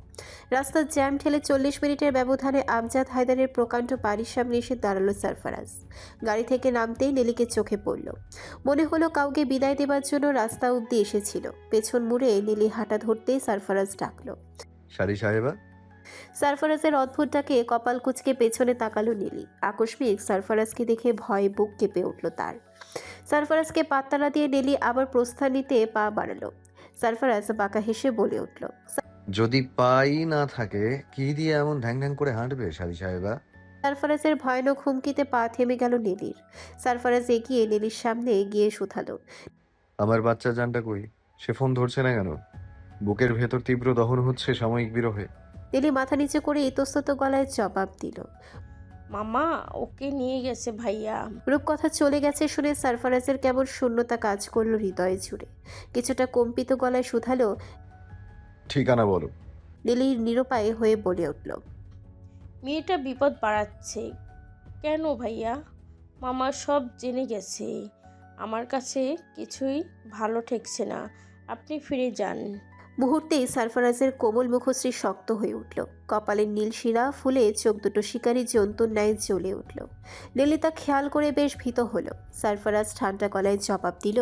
রাস্তার জ্যাম ঠেলে 40 মিনিটের ব্যবধানে আমজাদ হায়দারের প্রকাণ্ড বাড়ির সামনে এসে দাঁড়ালো সারফারাজ। গাড়ি থেকে নামতেই নেলিকে চোখে পড়ল। মনে হলো কাউকে বিদায় দেবার জন্য রাস্তা অব্দি এসেছিল। পেছন মুড়ে নেলি হাঁটা ধরতেই সারফারাজ ডাকলো, শাড়ি সাহেবা। সারফারাজের অদ্ভুত ডাকে কপাল কুঁচকে পেছনে তাকালো নীলি। আকস্মিক সারফারাজকে দেখে ভয়ে বুক কেঁপে উঠল তার। সারফারাজকে পাত্তা না দিয়ে নীলি আবার প্রস্থান নিতে পা বাড়ালো। সারফারাজ বাঁকা হেসে বলে উঠল, যদি পাই না থাকে কি দিয়ে এমন ঢ্যাং ঢ্যাং করে হাঁটবে শাড়ি সাহেবা? সারফারাজের ভয়ানক হুমকিতে পা থেমে গেল নীলির। সারফারাজ এগিয়ে নীলির সামনে গিয়ে শুধালো, আমার বাচ্চা জানটা কই? সে ফোন ধরছে না কেন? বুকের ভেতর তীব্র দহন হচ্ছে সাময়িক বিরহে। নীলি মাথা নিচু করে ইতস্তত গলায় জবাব দিল, মামা ওকে নিয়ে গেছে ভাইয়া। রূপকথা চলে গেছে শুনে সারফারাজের কেমন শূন্যতা কাজ করলো হৃদয়ে জুড়ে। কিছুটা কম্পিত গলায় শুধালো, ঠিকানা বলো। নীলি নিরুপায় হয়ে বলে উঠল, মেয়েটা বিপদ বাড়াচ্ছে। কেন ভাইয়া? মামা সব জেনে গেছে। আমার কাছে কিছুই ভালো ঠেকছে না, আপনি ফিরে যান। মুহূর্তেই সারফারাজের কোমল মুখশ্রী শক্ত হয়ে উঠল। কপালের নীল শিরা ফুলে চোখ দুটো শিকারী জন্তুর ন্যায় জ্বলে উঠল। নীলি তা খেয়াল করে বেশ ভীত হলো। সারফারাজ ঠান্ডা গলায় জবাব দিল,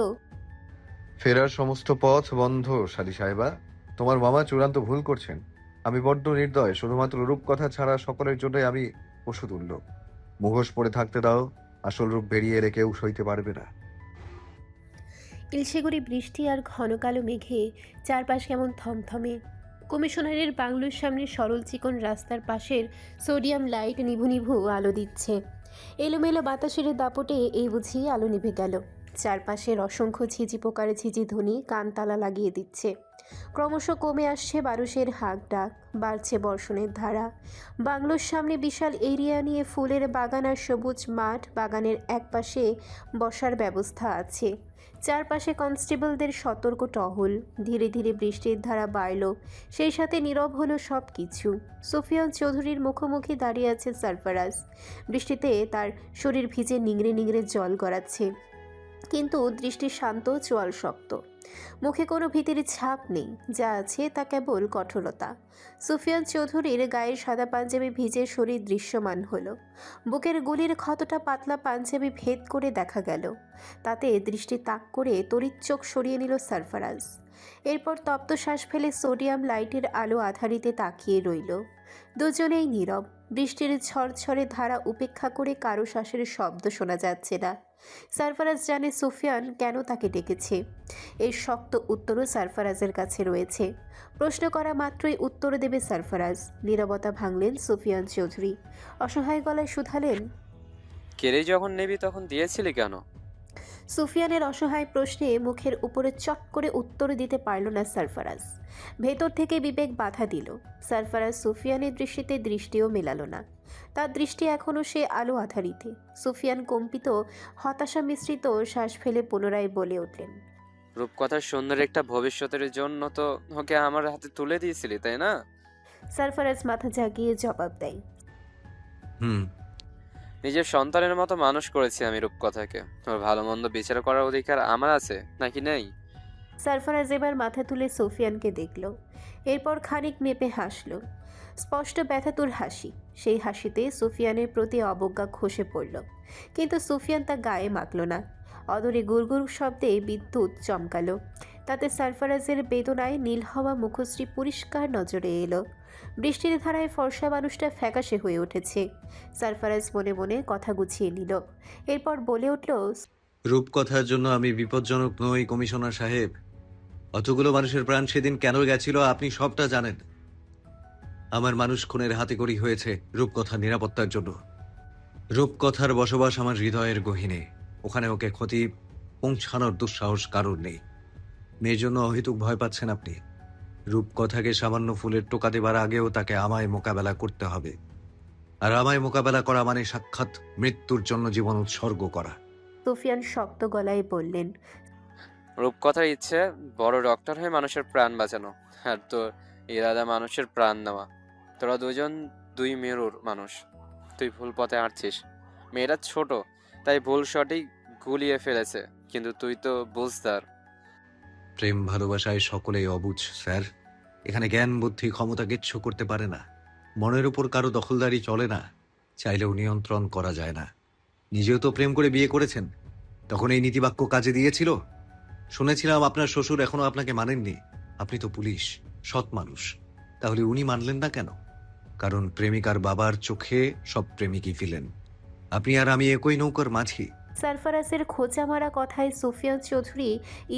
ফেরার সমস্ত পথ বন্ধ শাড়ি সাহেবা। তোমার মামা চূড়ান্ত ভুল করছেন। আমি বড্ড নির্দয়, শুধুমাত্র রূপকথা ছাড়া সকলের জন্যই আমি পশু তুল্য। মুখোশ পরে থাকতে দাও, আসল রূপ বেরিয়ে এলে কেউ সইতে পারবে না। ইলশেগুড়ি বৃষ্টি আর ঘন কালো মেঘে চারপাশ কেমন থমথমে। কমিশনারের বাংলোর সামনে সরল চিকন রাস্তার পাশের সোডিয়াম লাইট নিভু নিভু আলো দিচ্ছে। এলোমেলো বাতাসের দাপটে এই বুঝি আলো নিভে গেল। চারপাশের অসংখ্য ঝিঝি পোকার ঝিঝি ধ্বনি কান তালা লাগিয়ে দিচ্ছে। ক্রমশ কমে আসছে বারুষের হাঁক ডাক, বাড়ছে বর্ষণের ধারা। বাংলোর সামনে বিশাল এরিয়া নিয়ে ফুলের বাগান আর সবুজ মাঠ। বাগানের একপাশে বসার ব্যবস্থা আছে। চারপাশে কনস্টেবলদের সতর্ক টহল। ধীরে ধীরে বৃষ্টির ধারা বাড়ল, সেই সাথে নীরব হলো সব কিছু। সুফিয়ান চৌধুরীর মুখোমুখি দাঁড়িয়ে আছে সারফারাজ। বৃষ্টিতে তার শরীর ভিজে নিংড়ে নিংড়ে জল গড়াচ্ছে, কিন্তু দৃষ্টি শান্ত, চোয়াল শক্ত। মুখে কোনো ভীতির ছাপ নেই, যা আছে তা কেবল কঠোরতা। সুফিয়ান চৌধুরীর গায়ের সাদা পাঞ্জাবি ভিজে শরীর দৃশ্যমান হলো। বুকের গুলির ক্ষতটা পাতলা পাঞ্জাবি ভেদ করে দেখা গেল। তাতে দৃষ্টি তাক করে তড়িৎ চোখ সরিয়ে নিল সারফারাজ। এরপর তপ্ত শ্বাস ফেলে সোডিয়াম লাইটের আলো আধারিতে তাকিয়ে রইল। দুজনেই নীরব। বৃষ্টির ঝরঝরে ধারা উপেক্ষা করে কারো শ্বাসের শব্দ শোনা যাচ্ছে না। সারফারাজ জানে সুফিয়ান কেন তাকে ডেকেছে। এর শক্ত উত্তরও সারফারাজের কাছে রয়েছে। প্রশ্ন করা মাত্রই উত্তর দেবে সারফারাজ। নীরবতা ভাঙলেন সুফিয়ান চৌধুরী। অসহায় গলায় শুধালেন, কেড়ে যখন নিবি তখন দিয়েছিলি কেন? সুফিয়ানের অসহায় প্রশ্নে মুখের উপরে চট করে উত্তর দিতে পারল না সারফারাজ। ভেতর থেকে বিবেক বাধা দিল। সারফারাজ সুফিয়ানের দৃষ্টিতে দৃষ্টিও মেলালো না। তার দৃষ্টি এখনও সে আলো আধারিতে। সুফিয়ান কম্পিত, হতাশা মিশ্রিত শ্বাস ফেলে পুনরায় বলে উঠলেন, রূপকথার সুন্দর একটা ভবিষ্যতের জন্য তো ওকে আমার হাতে তুলে দিয়েছিলি, তাই না? সারফারাজ মাথা জাগিয়ে জবাব দেয়, হুম। নিজের সন্তানের মতো মানুষ করেছি আমি রূপকথাকে। ওর ভালো মন্দ বিচার করার অধিকার আমার আছে নাকি নেই? সারফারাজ এবার মাথা তুলে সুফিয়ানকে দেখল। এরপর খানিক মেপে হাসল। স্পষ্ট ব্যথাতুর হাসি। সেই হাসিতে সুফিয়ানের প্রতি অবজ্ঞা খসে পড়ল, কিন্তু সুফিয়ান তা গায়ে মাখল না। অদূরে গুড়গুড় শব্দে বিদ্যুৎ চমকালো। তাতে সারফারাজের বেদনায় নীল হওয়া মুখশ্রী পরিষ্কার নজরে এলো। বৃষ্টির ধারায় ফর্সা মানুষটা ফ্যাকাশে হয়ে উঠেছে। সারফারাজ মনে মনে কথা গুছিয়ে নিল। এরপর বলে উঠল, রূপকথার জন্য আমি বিপজ্জনক নই কমিশনার সাহেব। অতগুলো মানুষের প্রাণ সেদিন কেন গেছিল আপনি সবটা জানেন। আমার মানুষ খুনের হাতে করি হয়েছে রূপকথার নিরাপত্তার জন্য। রূপকথার বসবাস আমার হৃদয়ের গহীনে। ওখানে ওকে ক্ষতি পৌঁছানোর দুঃসাহস কারোর নেই। মেয়ের জন্য অহেতুক ভয় পাচ্ছেন আপনি। রূপকথাকে সামান্য ফুলের টোকা দেবার আগেও তাকে আমায় মোকাবেলা করতে হবে। আর আমায় মোকাবেলা করা মানে সাক্ষাৎ মৃত্যুর জন্য জীবন উৎসর্গ করা। সুফিয়ান শক্ত গলায় বললেন, রূপকথার ইচ্ছে বড় ডক্টর হয়ে মানুষের প্রাণ বাঁচানো, আর তোর ইরাদা মানুষের প্রাণ নেওয়া। তোরা দুজন দুই মেরুর মানুষ। তুই ভুল পথে হাঁটছিস। মেয়েটা ছোট, তাই ভুল সঠিক গুলিয়ে ফেলেছে, কিন্তু তুই তো বুঝদার। প্রেম ভালোবাসায় সকলেই অবুঝ স্যার। এখানে জ্ঞান বুদ্ধি ক্ষমতা কিচ্ছু করতে পারে না। মনের উপর কারো দখলদারি চলে না, চাইলেও নিয়ন্ত্রণ করা যায় না। নিজেও তো প্রেম করে বিয়ে করেছেন, তখন এই নীতিবাক্য কাজে দিয়েছিল? শুনেছিলাম আপনার শ্বশুর এখনো আপনাকে মানেননি। আপনি তো পুলিশ, সৎ মানুষ, তাহলে উনি মানলেন না কেন? কারণ প্রেমিকার বাবার চোখে সব প্রেমিকই ফিলেন। আপনি আর আমি একই নৌকার মাঝি। সারফারাজের খোঁচা মারা কথায় সুফিয়ান চৌধুরী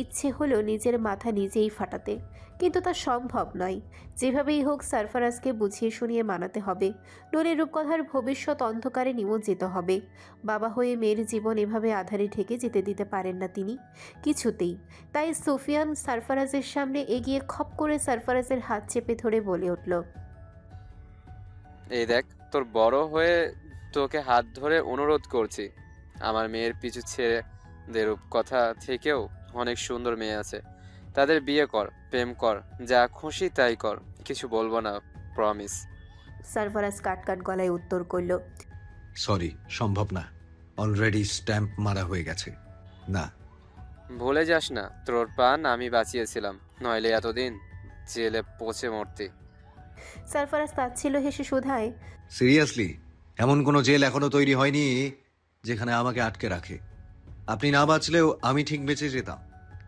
ইচ্ছে হলো নিজের মাথা নিজেই ফাটাতে, কিন্তু তা সম্ভব নয়। যেভাবেই হোক সারফারাজকে বুঝিয়ে শুনিয়ে মানাতে হবে, নইলে রূপকথার ভবিষ্যৎ অন্ধকারে নিমজ্জিত হবে। বাবা হয়ে মেয়ের জীবন এভাবে আধারে ঢেকে যেতে দিতে পারেন না তিনি কিছুতেই। তাই সুফিয়ান সারফারাজের সামনে এগিয়ে খপ করে সারফারাজের হাত চেপে ধরে বলে উঠল, এই দেখ, তোর বড় হয়ে তোকে হাত ধরে অনুরোধ করছি, আমার মেয়ের পিছু ছেড়ে দে। রূপকথা থেকেও অনেক সুন্দর মেয়ে আছে, তাদের বিয়ে কর, প্রেম কর, যা খুশি তাই কর, কিছু বলবো না, প্রমিস। সারফারাজ কাট গলায় উত্তর করল, সরি, সম্ভব না। অলরেডি স্ট্যাম্প মারা হয়ে গেছে। না। ভুলে যাস না, তোর প্রাণ আমি বাঁচিয়েছিলাম, নইলে এতদিন জেলে পচে মরতি। সারফারাজ তাচ্ছিল হেসে শোধায়, সিরিয়াসলি? এমন কোনো জেল এখনো তৈরি হয়নি যেখানে আমাকে আটকে রাখে। আপনি না বাঁচলেও আমি ঠিক বেঁচে যেতাম,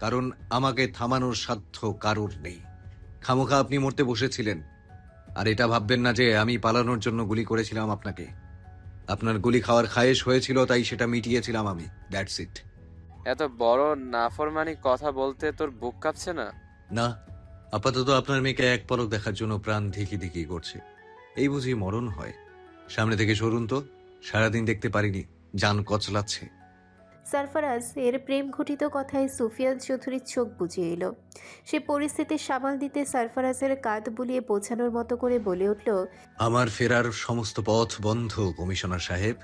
কারণ আমাকে থামানোর সাধ্য কারোর নেই। খামোখা আপনি মরতে বসেছিলেন। আর এটা ভাববেন না যে আমি পালানোর জন্য গুলি করেছিলাম আপনাকে। আপনার গুলি খাওয়ার খায়েশ হয়েছিল, তাই সেটা মিটিয়েছিলাম আমি। That's it. এত বড় নাফরমানি কথা বলতে তোর বুক কাঁপছে না? না, আপাতত আপনার মেয়েকে এক পলক দেখার জন্য প্রাণ ধিকি ধিকি করছে। এই বুঝি মরণ হয়? সামনে থেকে সরুন তো, সারাদিন দেখতে পারিনি, জান কচলাচ্ছে। সারফারাজ এর প্রেম ঘটিত কথায় সুফিয়ান চৌধুরীর চোখ বুজে এলো। সে পরিস্থিতি সামাল দিতে সারফারাজের কাঁধ বুলিয়ে বোঝানোর মতো করে বলে উঠল, আমার ফেরার সমস্ত পথ বন্ধ কমিশনার সাহেব।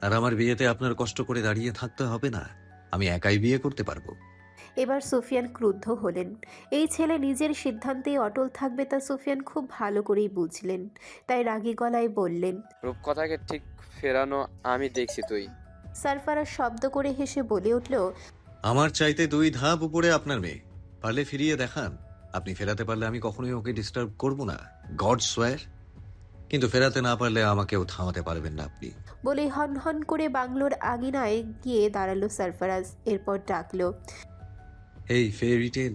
আর আমার বিয়েতে আপনার কষ্ট করে দাঁড়িয়ে থাকতে হবে না। আমি একাই বিয়ে করতে পারবো? এবার সুফিয়ান ক্রুদ্ধ হলেন। এই ছেলে নিজের সিদ্ধান্তেই অটল থাকবে তা সুফিয়ান খুব ভালো করেই বুঝলেন, তাই রাগী গলায় বললেন। রূপকথাকে ঠিক ফেরানো আমি দেখছি তুই। সারফারাজ শব্দ করে হেসে বলে উঠল, আমার চাইতে 2 ধাপ উপরে আপনার মেয়ে। পারলে ফিরিয়ে দেখান। আপনি ফেরাতে পারলে আমি কখনোই ওকে ডিস্টার্ব করব না, গড সোয়ার। কিন্তু ফেরাতে না পারলে আমাকেও থামাতে পারবেন না আপনি। বলে হন হন করে বাংলোর আঙিনায় গিয়ে দাঁড়ালো সারফারাজ। এরপর ডাকলো, এই ফেয়ারিটেল।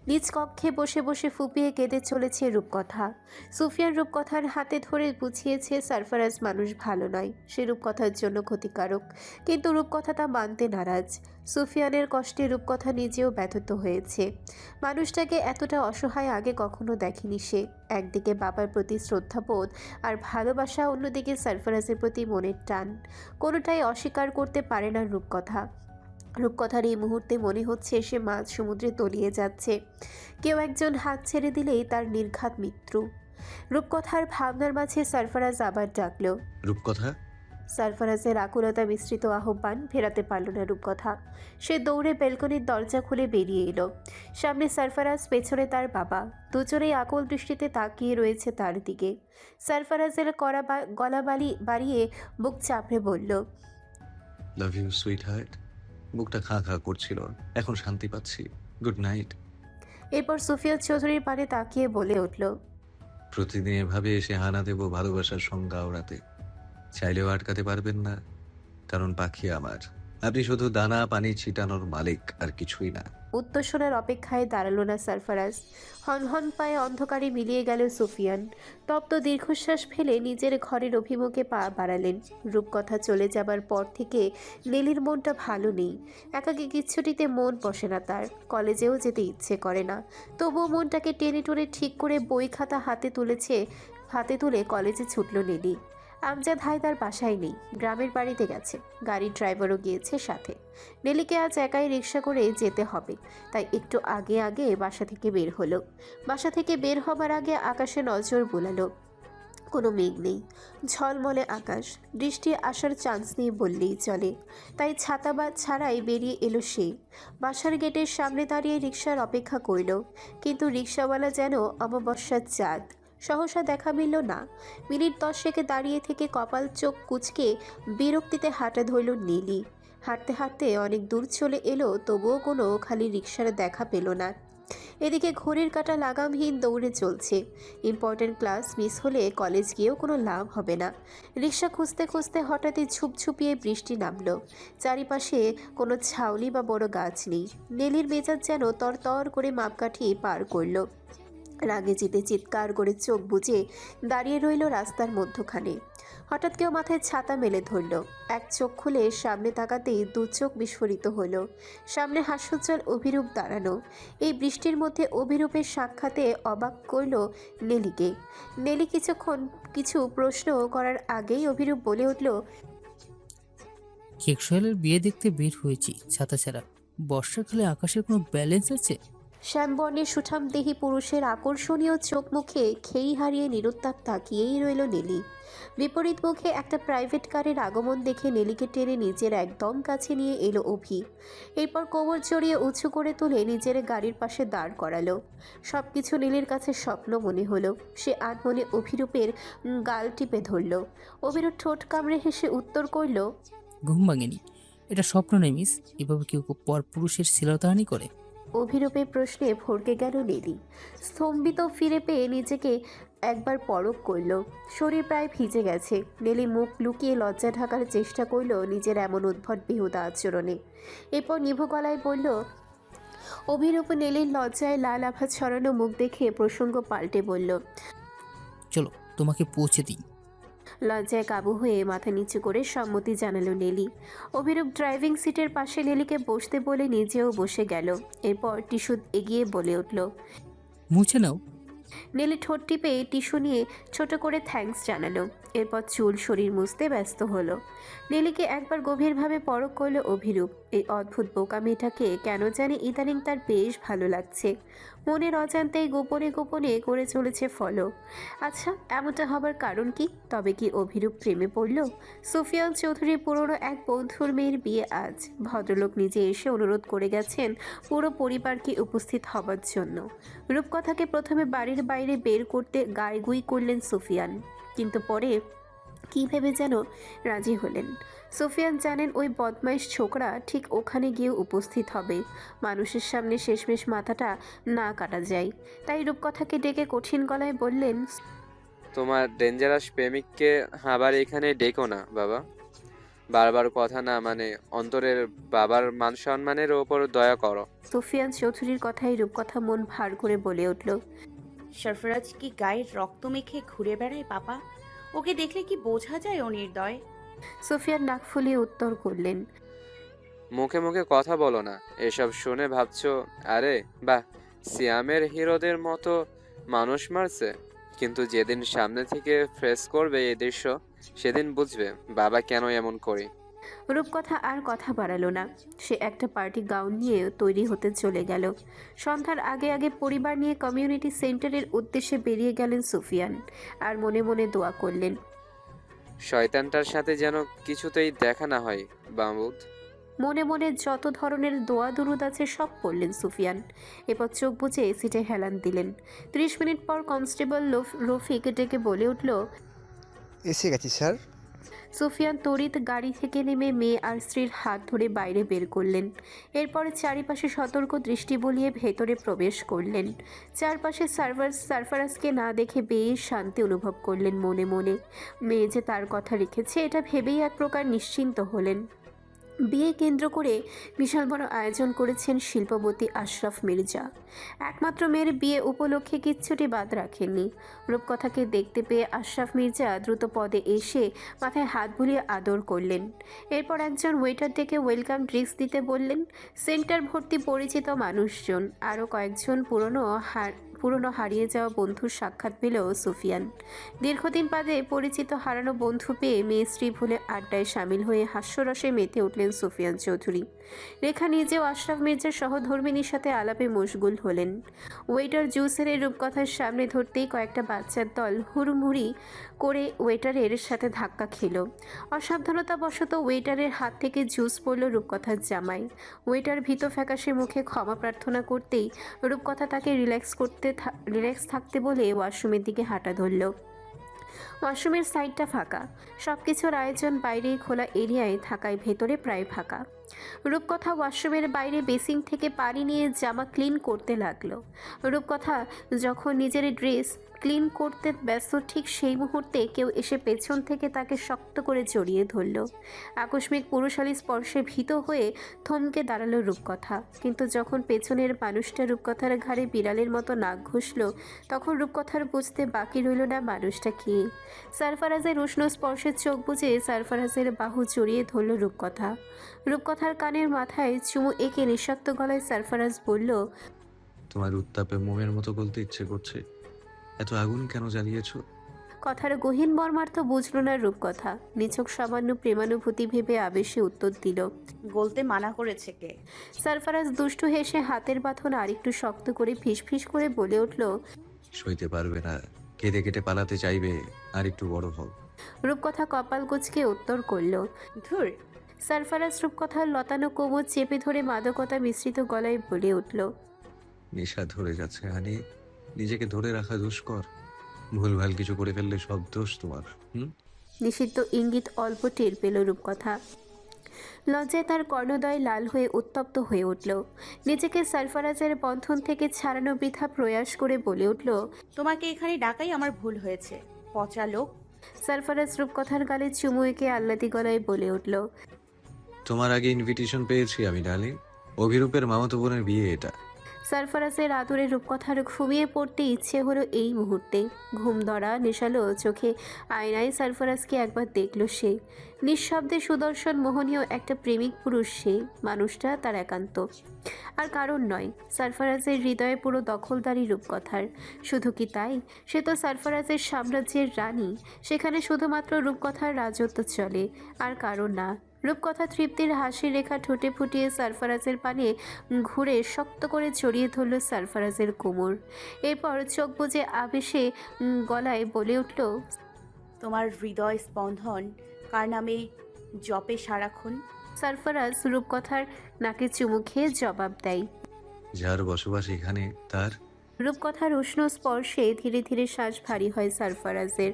নিজ কক্ষে বসে বসে ফুপিয়ে কেঁদে চলেছে রূপকথা। সুফিয়ান রূপকথার হাতে ধরে বুঝিয়েছে সারফারাজ মানুষ ভালো নয়, সে রূপকথার জন্য ক্ষতিকারক। কিন্তু রূপকথা তা মানতে নারাজ। সুফিয়ানের কষ্টে রূপকথা নিজেও ব্যথিত হয়েছে। মানুষটাকে এতটা অসহায় আগে কখনো দেখেনি সে। একদিকে বাবার প্রতি শ্রদ্ধাবোধ আর ভালোবাসা, অন্যদিকে সারফারাজের প্রতি মনের টান। কোনোটাই অস্বীকার করতে পারে না রূপকথা। রূপকথার এই মুহূর্তে মনে হচ্ছে সে মাঝ সমুদ্রে তলিয়ে যাচ্ছে। কেউ একজন হাত ছেড়ে দিলেই তার নির্ঘাত মৃত্যু। রূপকথার ভাবনার মাঝে সারফারাজ আবার ডাকল। রূপকথা। সারফারাজের আকুলতা মিশ্রিত আহ্বান ফেরাতে পারল না রূপকথা। সে দৌড়ে বেলকনির দরজা খুলে বেরিয়ে এলো। সামনে সারফারাজ, পেছনে তার বাবা। দুজনেই আকুল দৃষ্টিতে তাকিয়ে রয়েছে তার দিকে। সারফারাজের গলা বাড়িয়ে বুক চাপড়ে বলল, লাভ ইউ সুইট হার্ট। বুকটা খা খা করছিল, এখন শান্তি পাচ্ছি। Good night. এরপর সুফিয়ান চৌধুরীর পানে তাকিয়ে বলে উঠল, প্রতিদিন এভাবে এসে হানা দেব ভালোবাসার সংজ্ঞা ওড়াতে। চাইলেও আটকাতে পারবেন না, কারণ পাখি আমার। আপনি শুধু দানা পানি ছিটানোর মালিক, আর কিছুই না। উত্তর শোনার অপেক্ষায় দাঁড়ালো না সারফারাজ। হনহন পায়ে অন্ধকারে মিলিয়ে গেল সুফিয়ান। তপ্ত দীর্ঘশ্বাস ফেলে নিজের ঘরের অভিমুখে পা বাড়ালেন। রূপকথা চলে যাবার পর থেকে নেলির মনটা ভালো নেই। একাকী কিচ্ছুটিতে মন বসে না তার। কলেজেও যেতে ইচ্ছে করে না। তবুও মনটাকে টেনে টুনে ঠিক করে বই খাতা হাতে তুলে কলেজে ছুটল নেলি। আমজাদ হায়দার বাসায় নেই, গ্রামের বাড়িতে গেছে। গাড়ির ড্রাইভারও গিয়েছে সাথে। নেলিকে আজ একাই রিক্সা করে যেতে হবে, তাই একটু আগে আগে বাসা থেকে বের হলো। বাসা থেকে বের হবার আগে আকাশে নজর বুলালো। কোনো মেঘ নেই, ঝলমলে আকাশ। বৃষ্টি আসার চান্স নেই বললেই চলে। তাই ছাতা বা ছাড়াই বেরিয়ে এলো সে। বাসার গেটের সামনে দাঁড়িয়ে রিক্সার অপেক্ষা করল, কিন্তু রিক্সাওয়ালা যেন অমাবস্যার চাঁদ। সহসা দেখা মিলল না। মিনিট 10 দাঁড়িয়ে থেকে কপাল চোখ কুঁচকে বিরক্তিতে হাঁটা ধরল নীলি। হাঁটতে হাঁটতে অনেক দূর চলে এলো, তবুও কোনো খালি রিক্সার দেখা পেল না। এদিকে ঘড়ির কাঁটা লাগামহীন দৌড়ে চলছে। ইম্পর্টেন্ট ক্লাস মিস হলে কলেজ গিয়েও কোনো লাভ হবে না। রিক্সা খুঁজতে খুঁজতে হঠাৎই ঝুপঝুপিয়ে বৃষ্টি নামলো। চারিপাশে কোনো ছাউনি বা বড় গাছ নেই। নেলির মেজাজ যেন তরতর করে মাপকাঠি পার করলো। রাগে জিতে চিৎকার করে চোখ বুজে দাঁড়িয়ে রইল রাস্তার মধ্যখানে। হঠাৎ কেউ মাথায় ছাতা মেলে ধরল। এক চোখ খুলে সামনে তাকাতেই 2 চোখ বিস্ফোরিত হলো। সামনে হাস্যোজ্জ্বল অভিরূপ দাঁড়ানো। এই বৃষ্টির মধ্যে অভিরূপের সাক্ষাতে অবাক করল নেলিকে। নেলি কিছু প্রশ্ন করার আগেই অভিরূপ বলে উঠল, কেক সোহেলের বিয়ে দেখতে বের হয়েছি ছাতা ছাড়া। বর্ষাকালে আকাশের কোনো ব্যালেন্স আছে? শ্যামবর্ণের সুঠামদেহী পুরুষের আকর্ষণীয় চোখ মুখে খেই হারিয়ে নিরুত্তাপ তাকিয়েই রইল নেলি। বিপরীত মুখে একটা প্রাইভেট কারের আগমন দেখে নেলিকে টেনে নিজের একদম কাছে নিয়ে এলো অভি। এরপর কোমর জড়িয়ে উঁচু করে তুলে নিজের গাড়ির পাশে দাঁড় করালো। সব কিছু নীলির কাছে স্বপ্ন মনে হলো। সে আনমনে অভিরূপের গাল টিপে ধরল। অভিরূপ ঠোঁট কামড়ে হেসে উত্তর করল, ঘুম ভাঙেনি। এটা স্বপ্ন নয় মিস। এভাবে কেউ পর পুরুষের শ্লীলতাহানি করে? অভিরূপের প্রশ্নে ভড়কে গেল নেলি। স্তম্ভিত ফিরে পেয়ে নিজেকে একবার পরখ করল। শরীর প্রায় ভিজে গেছে। নেলি মুখ লুকিয়ে লজ্জা ঢাকার চেষ্টা করল নিজের এমন উদ্ভট বেহুদা আচরণে। এরপর নিভু গলায় বলল, অভিরূপ নেলির লজ্জায় লাল আভা ছড়ানো মুখ দেখে প্রসঙ্গ পাল্টে বলল, চলো তোমাকে পৌঁছে দিই। লজ্জায় কাবু হয়ে মাথা নিচু করে সম্মতি জানালো নেলি। অভিরূপ ড্রাইভিং সিটের পাশে নেলিকে বসতে বলে নিজেও বসে গেল। এরপর টিস্যু এগিয়ে বলে উঠল, মুছে নাও। নেলি ঠোঁট টিপে টিস্যু নিয়ে ছোট করে থ্যাঙ্কস জানালো। এরপর চুল শরীর মুছতে ব্যস্ত হলো। নেলিকে একবার গভীরভাবে পরখ করলো অভিরূপ। এই অদ্ভুত বোকা মেয়েটাকে কেন জানি ইদানিং তার বেশ ভালো লাগছে। মনের অজান্তেই গোপনে গোপনে করে চলেছে ফলো। আচ্ছা, এমনটা হবার কারণ কি? তবে কি অভিরূপ প্রেমে পড়ল? সুফিয়ান চৌধুরীর পুরনো এক বন্ধুর মেয়ের বিয়ে আজ। ভদ্রলোক নিজে এসে অনুরোধ করে গেছেন পুরো পরিবারকে উপস্থিত হবার জন্য। রূপকথাকে প্রথমে বাড়ির বাইরে বের করতে গাইগুই করলেন সুফিয়ান, কিন্তু পরে কী ভেবে যেন রাজি হলেন। সুফিয়ান জানেন ওই বদমাইশ ছোকরা ঠিক ওখানে গিয়ে উপস্থিত হবে। মানুষের সামনে শেষমেশ মাথাটা না কাটা যায়। তাই রূপকথাকে ডেকে কঠিন গলায় বললেন, তোমার ডেঞ্জারাস প্রেমিককে আবার এখানে ডেকো না বাবা। বারবার কথা না মানে অন্তরের বাবার মান সম্মানের ওপর দয়া করো। সুফিয়ান চৌধুরীর কথায় রূপকথা মন ভার করে বলে উঠল, সরফরাজ কি গায়ের রক্ত মেখে ঘুরে বেড়ায় পাপা? ওকে দেখলে কি বোঝা যায় ও নির্দয়? সুফিয়ান নাক ফুলিয়ে উত্তর করলেন, মুখে মুখে কথা বলো না। এসব শুনে ভাবছো আরে বাহ, সিয়ামের হিরোদের মতো মানুষ মারছে। কিন্তু যেদিন সামনে থেকে ফেস করবে এই দৃশ্য, সেদিন বুঝবে বাবা কেন এমন করে। রূপকথা আর কথা বাড়ালো না। সে একটা পার্টি গাউন নিয়ে তৈরি হতে চলে গেল। সন্ধ্যার আগে আগে পরিবার নিয়ে কমিউনিটি সেন্টারের উদ্দেশ্যে বেরিয়ে গেলেন সুফিয়ান, আর মনে মনে দোয়া করলেন, শয়তানটার সাথে যেন কিছুতেই দেখা না হয় বাবুদ। মনে মনে যত ধরনের দোয়া দুরুদ আছে সব পড়লেন সুফিয়ান। এরপর চোখ বুজে সিটে হেলান দিলেন। 30 মিনিট পর কনস্টেবল রফিক ডেকে বলে উঠল, এসে গেছি স্যার। সুফিয়ান তড়িৎ গাড়ি থেকে নেমে মেয়ে আর স্ত্রীর হাত ধরে বাইরে বের করলেন। এরপরে চারিপাশে সতর্ক দৃষ্টি বুলিয়ে ভেতরে প্রবেশ করলেন। চারপাশে সারফারাজকে না দেখে বেশ শান্তি অনুভব করলেন মনে মনে। মেয়ে যে তার কথা রেখেছে এটা ভেবেই এক প্রকার নিশ্চিন্ত হলেন। বিয়ে কেন্দ্র করে বিশাল বড় আয়োজন করেছেন শিল্পপতি আশরাফ মির্জা। একমাত্র মেয়ের বিয়ে উপলক্ষে কিচ্ছুটি বাদ রাখেননি। রূপকথাকে দেখতে পেয়ে আশরাফ মির্জা দ্রুত পদে এসে মাথায় হাত বুলিয়ে আদর করলেন। এরপর একজন ওয়েটার ডেকে ওয়েলকাম ড্রিঙ্কস দিতে বললেন। সেন্টার ভর্তি পরিচিত মানুষজন, আরও কয়েকজন পুরনো হারিয়ে যাওয়া বন্ধুর সাক্ষাৎ পেল সুফিয়ান। দীর্ঘদিন বাদে পরিচিত হারানো বন্ধু পেয়ে মেয়ে স্ত্রী ভুলে আড্ডায় সামিল হয়ে হাস্যরসে মেতে উঠলেন সুফিয়ান চৌধুরী। রেখা নিজেও আশরাফ মির্জার সহধর্মিনীর সাথে আলাপে মশগুল হলেন। ওয়েটার জুসের এই রূপকথার সামনে ধরতেই কয়েকটা বাচ্চার দল হুড়মুড়ি করে ওয়েটারের সাথে ধাক্কা খেল। অসাবধানতাবশত ওয়েটারের হাত থেকে জুস পড়ল রূপকথার জামায়। ওয়েটার ভীত ফ্যাকাশে মুখে ক্ষমা প্রার্থনা করতেই রূপকথা তাকে রিল্যাক্স থাকতে বলে ওয়াশরুমের দিকে হাঁটা ধরল। ওয়াশরুমের সাইডটা ফাঁকা, সব কিছুর আয়োজন বাইরেই খোলা এরিয়ায় থাকায় ভেতরে প্রায় ফাঁকা। রূপকথা ওয়াশরুমের বাইরে বেসিন থেকে পানি নিয়ে জামা ক্লিন করতে লাগলো। রূপকথা যখন নিজের ড্রেস ক্লিন করতে ব্যস্ত, ঠিক সেই মুহূর্তে কেউ এসে পেছন থেকে তাকে শক্ত করে জড়িয়ে ধরল। আকস্মিক পুরুষালী স্পর্শে ভীত হয়ে থমকে দাঁড়ালো রূপকথা। কিন্তু যখন পেছনের মানুষটা রূপকথার ঘাড়ে বিড়ালের মতো নাক ঘষল, তখন রূপকথার বুঝতে বাকি রইল না মানুষটা কে। সারফারাজের উষ্ণ স্পর্শের চোখ বুজে সারফারাজের বাহু জড়িয়ে ধরল রূপকথা। রূপকথার কানের মাথায় চুমু এঁকে নিঃশব্দ গলায় সারফারাজ বলল, তোমার উত্তাপে মোমের মতো গলতে ইচ্ছে করছে। এত আগুন কেন জ্বালিয়েছো? কথার গহীন মর্মার্থ বুঝল না রূপকথা। নিছক সামান্য প্রেমানুভূতি ভেবে আবেশে উত্তর দিল, গলতে মানা করেছে কে? সারফারাজ দুষ্টু হেসে হাতের বাঁধন আরেকটু শক্ত করে ফিসফিস করে বলে উঠল, সইতে পারবে না, কেঁদে কেটে পালাতে চাইবে, আর একটু বড় হও। রূপকথা কপাল কুঁচকে উত্তর করল, ধুর। সারফারাজ রূপকথার লতানো কোমর চেপে ধরে মাদকতা মিশ্রিত গলায় বলে উঠল, নেশা ধরে যাচ্ছে হানি, নিজেকে ধরে রাখা দুষ্কর। ভুলভাল কিছু করে ফেললে সব দোষ তোমার। নিষিদ্ধ ইঙ্গিত অল্প টের পেল রূপকথা। লজ্জায় তার কর্ণদয় লাল হয়ে উত্তপ্ত হয়ে উঠল। নিজেকে সারফারাজের বন্ধন থেকে ছাড়ানো বৃথা প্রয়াস করে বলে উঠল, তোমাকে এখানে ডাকাই আমার ভুল হয়েছে, পচা লোক। সারফারাজ রূপকথার গালে চুমু এঁকে আহ্লাদি গলায় বলে উঠল, তোমার আগে ইনভিটেশন পেয়েছি আমি ডার্লিং। অভিরূপের মামাতো বোনের বিয়ে এটা। সারফারাজের আদরে রূপকথার ঘুমিয়ে পড়তে ইচ্ছে হলো এই মুহূর্তে। ঘুম ধরা নেশালো চোখে আয়নায় সারফারাজকে একবার দেখল সে। নিঃশব্দে সুদর্শন মোহনীয় একটা প্রেমিক পুরুষ সে। মানুষটা তার একান্ত, আর কারণ নয়। সারফারাজের হৃদয়ে পুরো দখলদারি রূপকথার। শুধু কি তাই, সে তো সারফারাজের সাম্রাজ্যের রানী। সেখানে শুধুমাত্র রূপকথার রাজত্ব চলে, আর কারণ না। রূপকথা তৃপ্তির হাসির রেখা ঠোঁটে ফুটিয়ে সারফারাজের পানে ঘুরে শক্ত করে জড়িয়ে ধরল সারফারাজের কোমর। এরপর চোখ বুজে আবেশে গলায় বলে উঠল, তোমার হৃদয় স্পন্দন কার নামে জপে সারাক্ষণ? সারফারাজ রূপকথার নাকে চুমু খেয়ে জবাব দেয়। যার বসবাস এখানে তার। রূপকথার উষ্ণ স্পর্শে ধীরে ধীরে শ্বাস ভারী হয় সারফারাজের।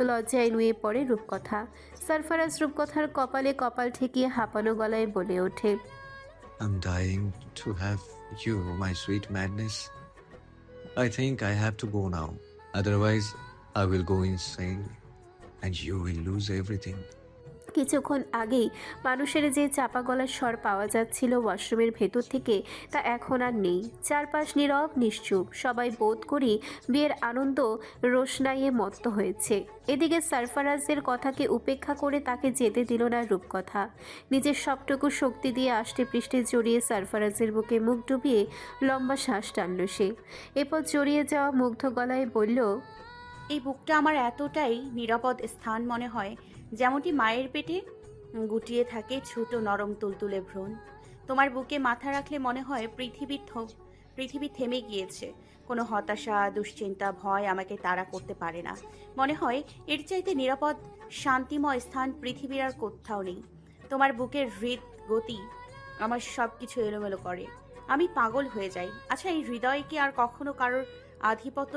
লজ্জায় নুয়ে পড়ে রূপকথা। সারফারাজ রূপকথার কপালে কপাল ঠেকিয়ে হাঁপানো গলায় বলে ওঠে, I'm dying to have you, my sweet madness. I think I have to go now. Otherwise, I will go insane and you will lose everything. কিছুক্ষণ আগেই মানুষের যে চাপা গলার স্বর পাওয়া যাচ্ছিল ওয়াশরুমের ভেতর থেকে, তা এখন আর নেই। চারপাশ নীরব নিশ্চুপ, সবাই বোধ করি বিয়ের আনন্দ রোশনাইয়ে মত্ত হয়েছে। এদিকে সারফারাজের কথাকে উপেক্ষা করে তাকে যেতে দিল না রূপকথা। নিজের সবটুকু শক্তি দিয়ে আষ্টে পৃষ্ঠে জড়িয়ে সারফারাজের বুকে মুখ ডুবিয়ে লম্বা শ্বাস টানল সে। এরপর জড়িয়ে যাওয়া মুগ্ধ গলায় বলল, এই বুকটা আমার এতটাই নিরাপদ স্থান মনে হয়, যেমনটি মায়ের পেটে গুটিয়ে থাকে ছোট নরম তুলতুলে ভ্রূণ। তোমার বুকে মাথা রাখলে মনে হয় পৃথিবী থেমে গিয়েছে। কোনো হতাশা, দুশ্চিন্তা, ভয় আমাকে তাড়া করতে পারে না। মনে হয় এর চাইতে নিরাপদ, শান্তিময় স্থান পৃথিবীর আর কোথাও নেই। তোমার বুকের হৃদ গতি আমার সব কিছু এলোমেলো করে, আমি পাগল হয়ে যাই। আচ্ছা, এই হৃদয় কি আর কখনো কারোর আধিপত্য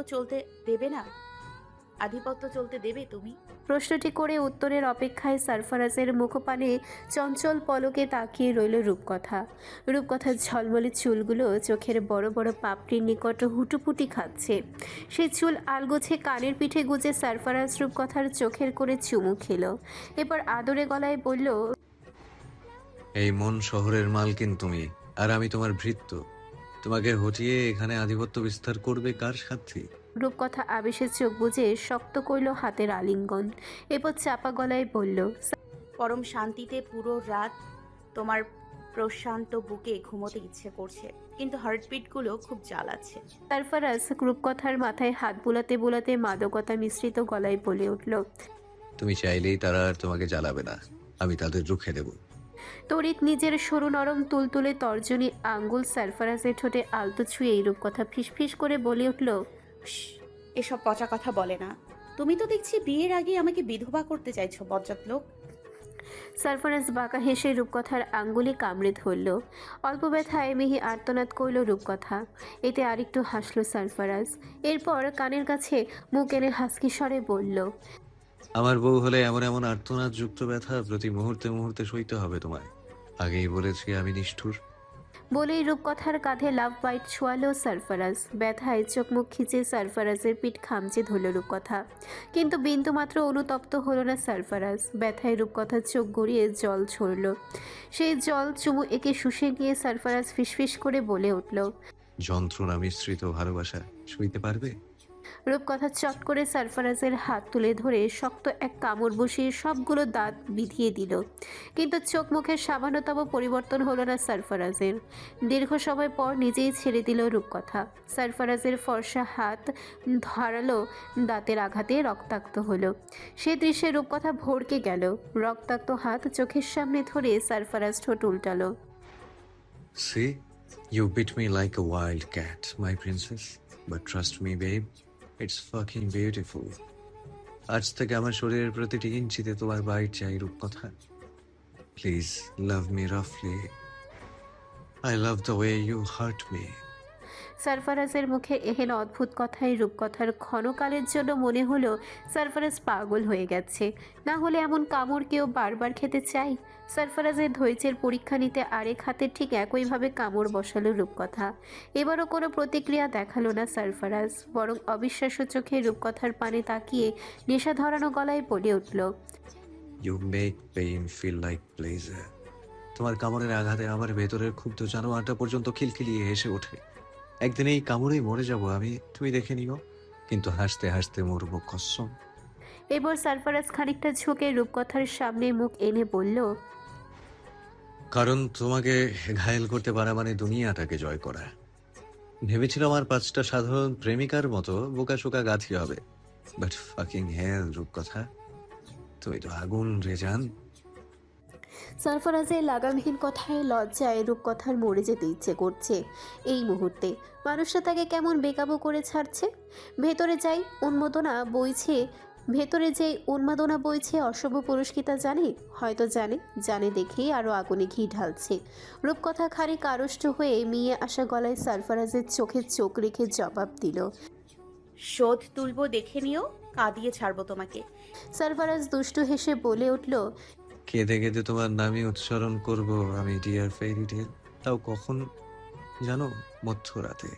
চলতে দেবে তুমি? প্রশ্নটি করে উত্তরের অপেক্ষায় সারফারাজের মুখপানে চঞ্চল পলকে তাকিয়ে রইল রূপকথা। রূপকথার ঝলমলে চুলগুলো চোখের বড় বড় পাপড়ির নিকট হুটুপুটি খাচ্ছে। সেই চুল আলগোছে কানের পিঠে গুজে সারফারাজ রূপকথার চোখের করে চুমু খেল। এরপর আদরে গলায় বলল, এই মন শহরের মালকিন তুমি, আর আমি তোমার ভৃত্য। তোমাকে হটিয়ে এখানে আধিপত্য বিস্তার করবে কার সাথে? রূপকথা আবেশের চোখ বুজে শক্ত করল হাতের আলিঙ্গন। এরপর চাপা গলায় বলল, পরম শান্তিতে পুরো রাত তোমার প্রশান্ত বুকে ঘুমোতে ইচ্ছে করছে, কিন্তু হার্টবিটগুলো খুব জ্বালাচ্ছে। সারফারাজ রূপকথার মাথায় হাত বুলাতে বুলাতে মাদকতা মিশ্রিত গলায় বলে উঠল, তুমি চাইলেই তারা আর তোমাকে জ্বালাবে না, আমি তাদের রুখে দেব। তড়িৎ নিজের সরু নরম তুলতুলে তর্জনী আঙ্গুল সারফারাজের ঠোঁটে আলতো ছুঁয়ে এই রূপকথা ফিসফিস করে বলে উঠল, এসব পচা কথা বলে না। তুমি তো দেখছি বিয়ের আগে আমাকে বিধবা করতে চাইছো, বজ্জাত লোক। সারফারাজ বাঁকা হেসে রূপকথার আঙ্গুলে কামড়ে ধরল। অল্প ব্যথায় মিহি আর্তনাদ করল রূপকথা। এতে আরেকটু হাসল সারফারাজ। এরপর কানের কাছে মুখ এনে হাসকি স্বরে বলল, আমার বউ হলে এমন এমন আর্তনাদ যুক্ত ব্যথা প্রতি মুহূর্তে মুহূর্তে সইতে হবে তোমায়। আগেই বলেছি আমি নিষ্ঠুর। বলেই রূপকথার কাঁধে লাভ বাইট ছোঁয়ালো সারফারাজ। ব্যথায় চোখ মুখ খিচে সারফারাজের পিঠ খামচে ধরল রূপকথা, কিন্তু বিন্দুমাত্র অনুতপ্ত হলো না সারফারাজ। ব্যথায় রূপকথার চোখ গড়িয়ে জল ছড়ল। সেই জল চুমু একে শুষে নিয়ে সারফারাজ ফিসফিস করে বলে উঠল, যন্ত্রণা মিশ্রিত ভালোবাসা সইতে পারবে? রূপকথা চট করে সারফারাজের হাত তুলে ধরে শক্ত এক কামড় বসিয়ে সবগুলো দাঁত বিধিয়ে দিল। কিন্তু চোখ মুখের সামান্যতম পরিবর্তন হলো না সারফারাজের। দীর্ঘ সময় পর নিজেই ছেড়ে দিল রূপকথা। সারফারাজের ফর্সা হাত ধারালো দাঁতের আঘাতে রক্তাক্ত হলো। সে দৃশ্যে রূপকথা ভড়কে গেল। রক্তাক্ত হাত চোখের সামনে ধরে সারফারাজ ঠোঁট উল্টালো। See, you bit me like a wild cat, my princess. But trust me, babe, it's fucking beautiful. আজ থেকে আমার শরীরের প্রতিটি ইঞ্চিতে তোমার বাইট চাই রূপকথা। Please love me roughly. I love the way you hurt me. সারফারাজের মুখে এহেন অদ্ভুত কথায় রূপকথার ক্ষণকালের জন্য মনে হলো সারফারাজ পাগল হয়ে গেছে। না হলে এমন কামড় কেউ বারবার খেতে চায়? সারফারাজের ধৈর্যের পরীক্ষা নিতে আরেক হাতে ঠিক একইভাবে কামড় বসালো রূপকথা। এবারও কোনো প্রতিক্রিয়া দেখালো না সারফারাজ, বরং অবিশ্বাস্য চোখে রূপকথার পানে তাকিয়ে নেশা ধরানো গলায় বলে উঠল, You make pain feel like pleasure. তোমার কামড়ের আঘাতে আমার ভেতরের ক্ষুব্ধ জানোয়ারটা পর্যন্ত খিলখিলিয়ে হেসে ওঠে। একদিন এই কামড়েই মরে যাব আমি, তুমি দেখে নিও। কিন্তু হাসতে হাসতে মরবো কসম। এবার সারফারাজ খানিকটা ঝুঁকে রূপকথার সামনে মুখ এনে বলল, কারণ তোমাকে ঘায়েল করতে পারা মানে দুনিয়াটাকে জয় করা। ভেবেছিলাম আর 5টা সাধারণ প্রেমিকার মতো বোকাশোকা গাথি হবে, বাট ফাকিং হেল রূপকথা, তুমি তো আগুন রেজান। সারফরাজের লাগামহীন কথায় লজ্জায় রূপকথার মরে যেতে ইচ্ছে করছে এই মুহূর্তে। মানুষটা তাকে কেমন বেকাবু করে ছাড়ছে। ভেতরে যাই উন্মাদনা বইছে ভেতরে যে উন্মাদনা বইছে অশুভ পুরুষ কি তা জানে? হয়তো জানে দেখেই আরও আগুনে ঘি ঢালছে। রূপকথা খানিক আড়ষ্ট হয়ে মিয়ে আসা গলায় সারফরাজের চোখে চোখ রেখে জবাব দিল। শোধ তুলবো দেখে নিও, কাঁদিয়ে ছাড়বো তোমাকে। সারফরাজ দুষ্টু হেসে বলে উঠল, কেঁদে কেঁদে তোমার নামই উচ্চারণ করব আমি, ডিয়ার ফেরি টেল। তাও কখন জানো? মধ্যরাতে।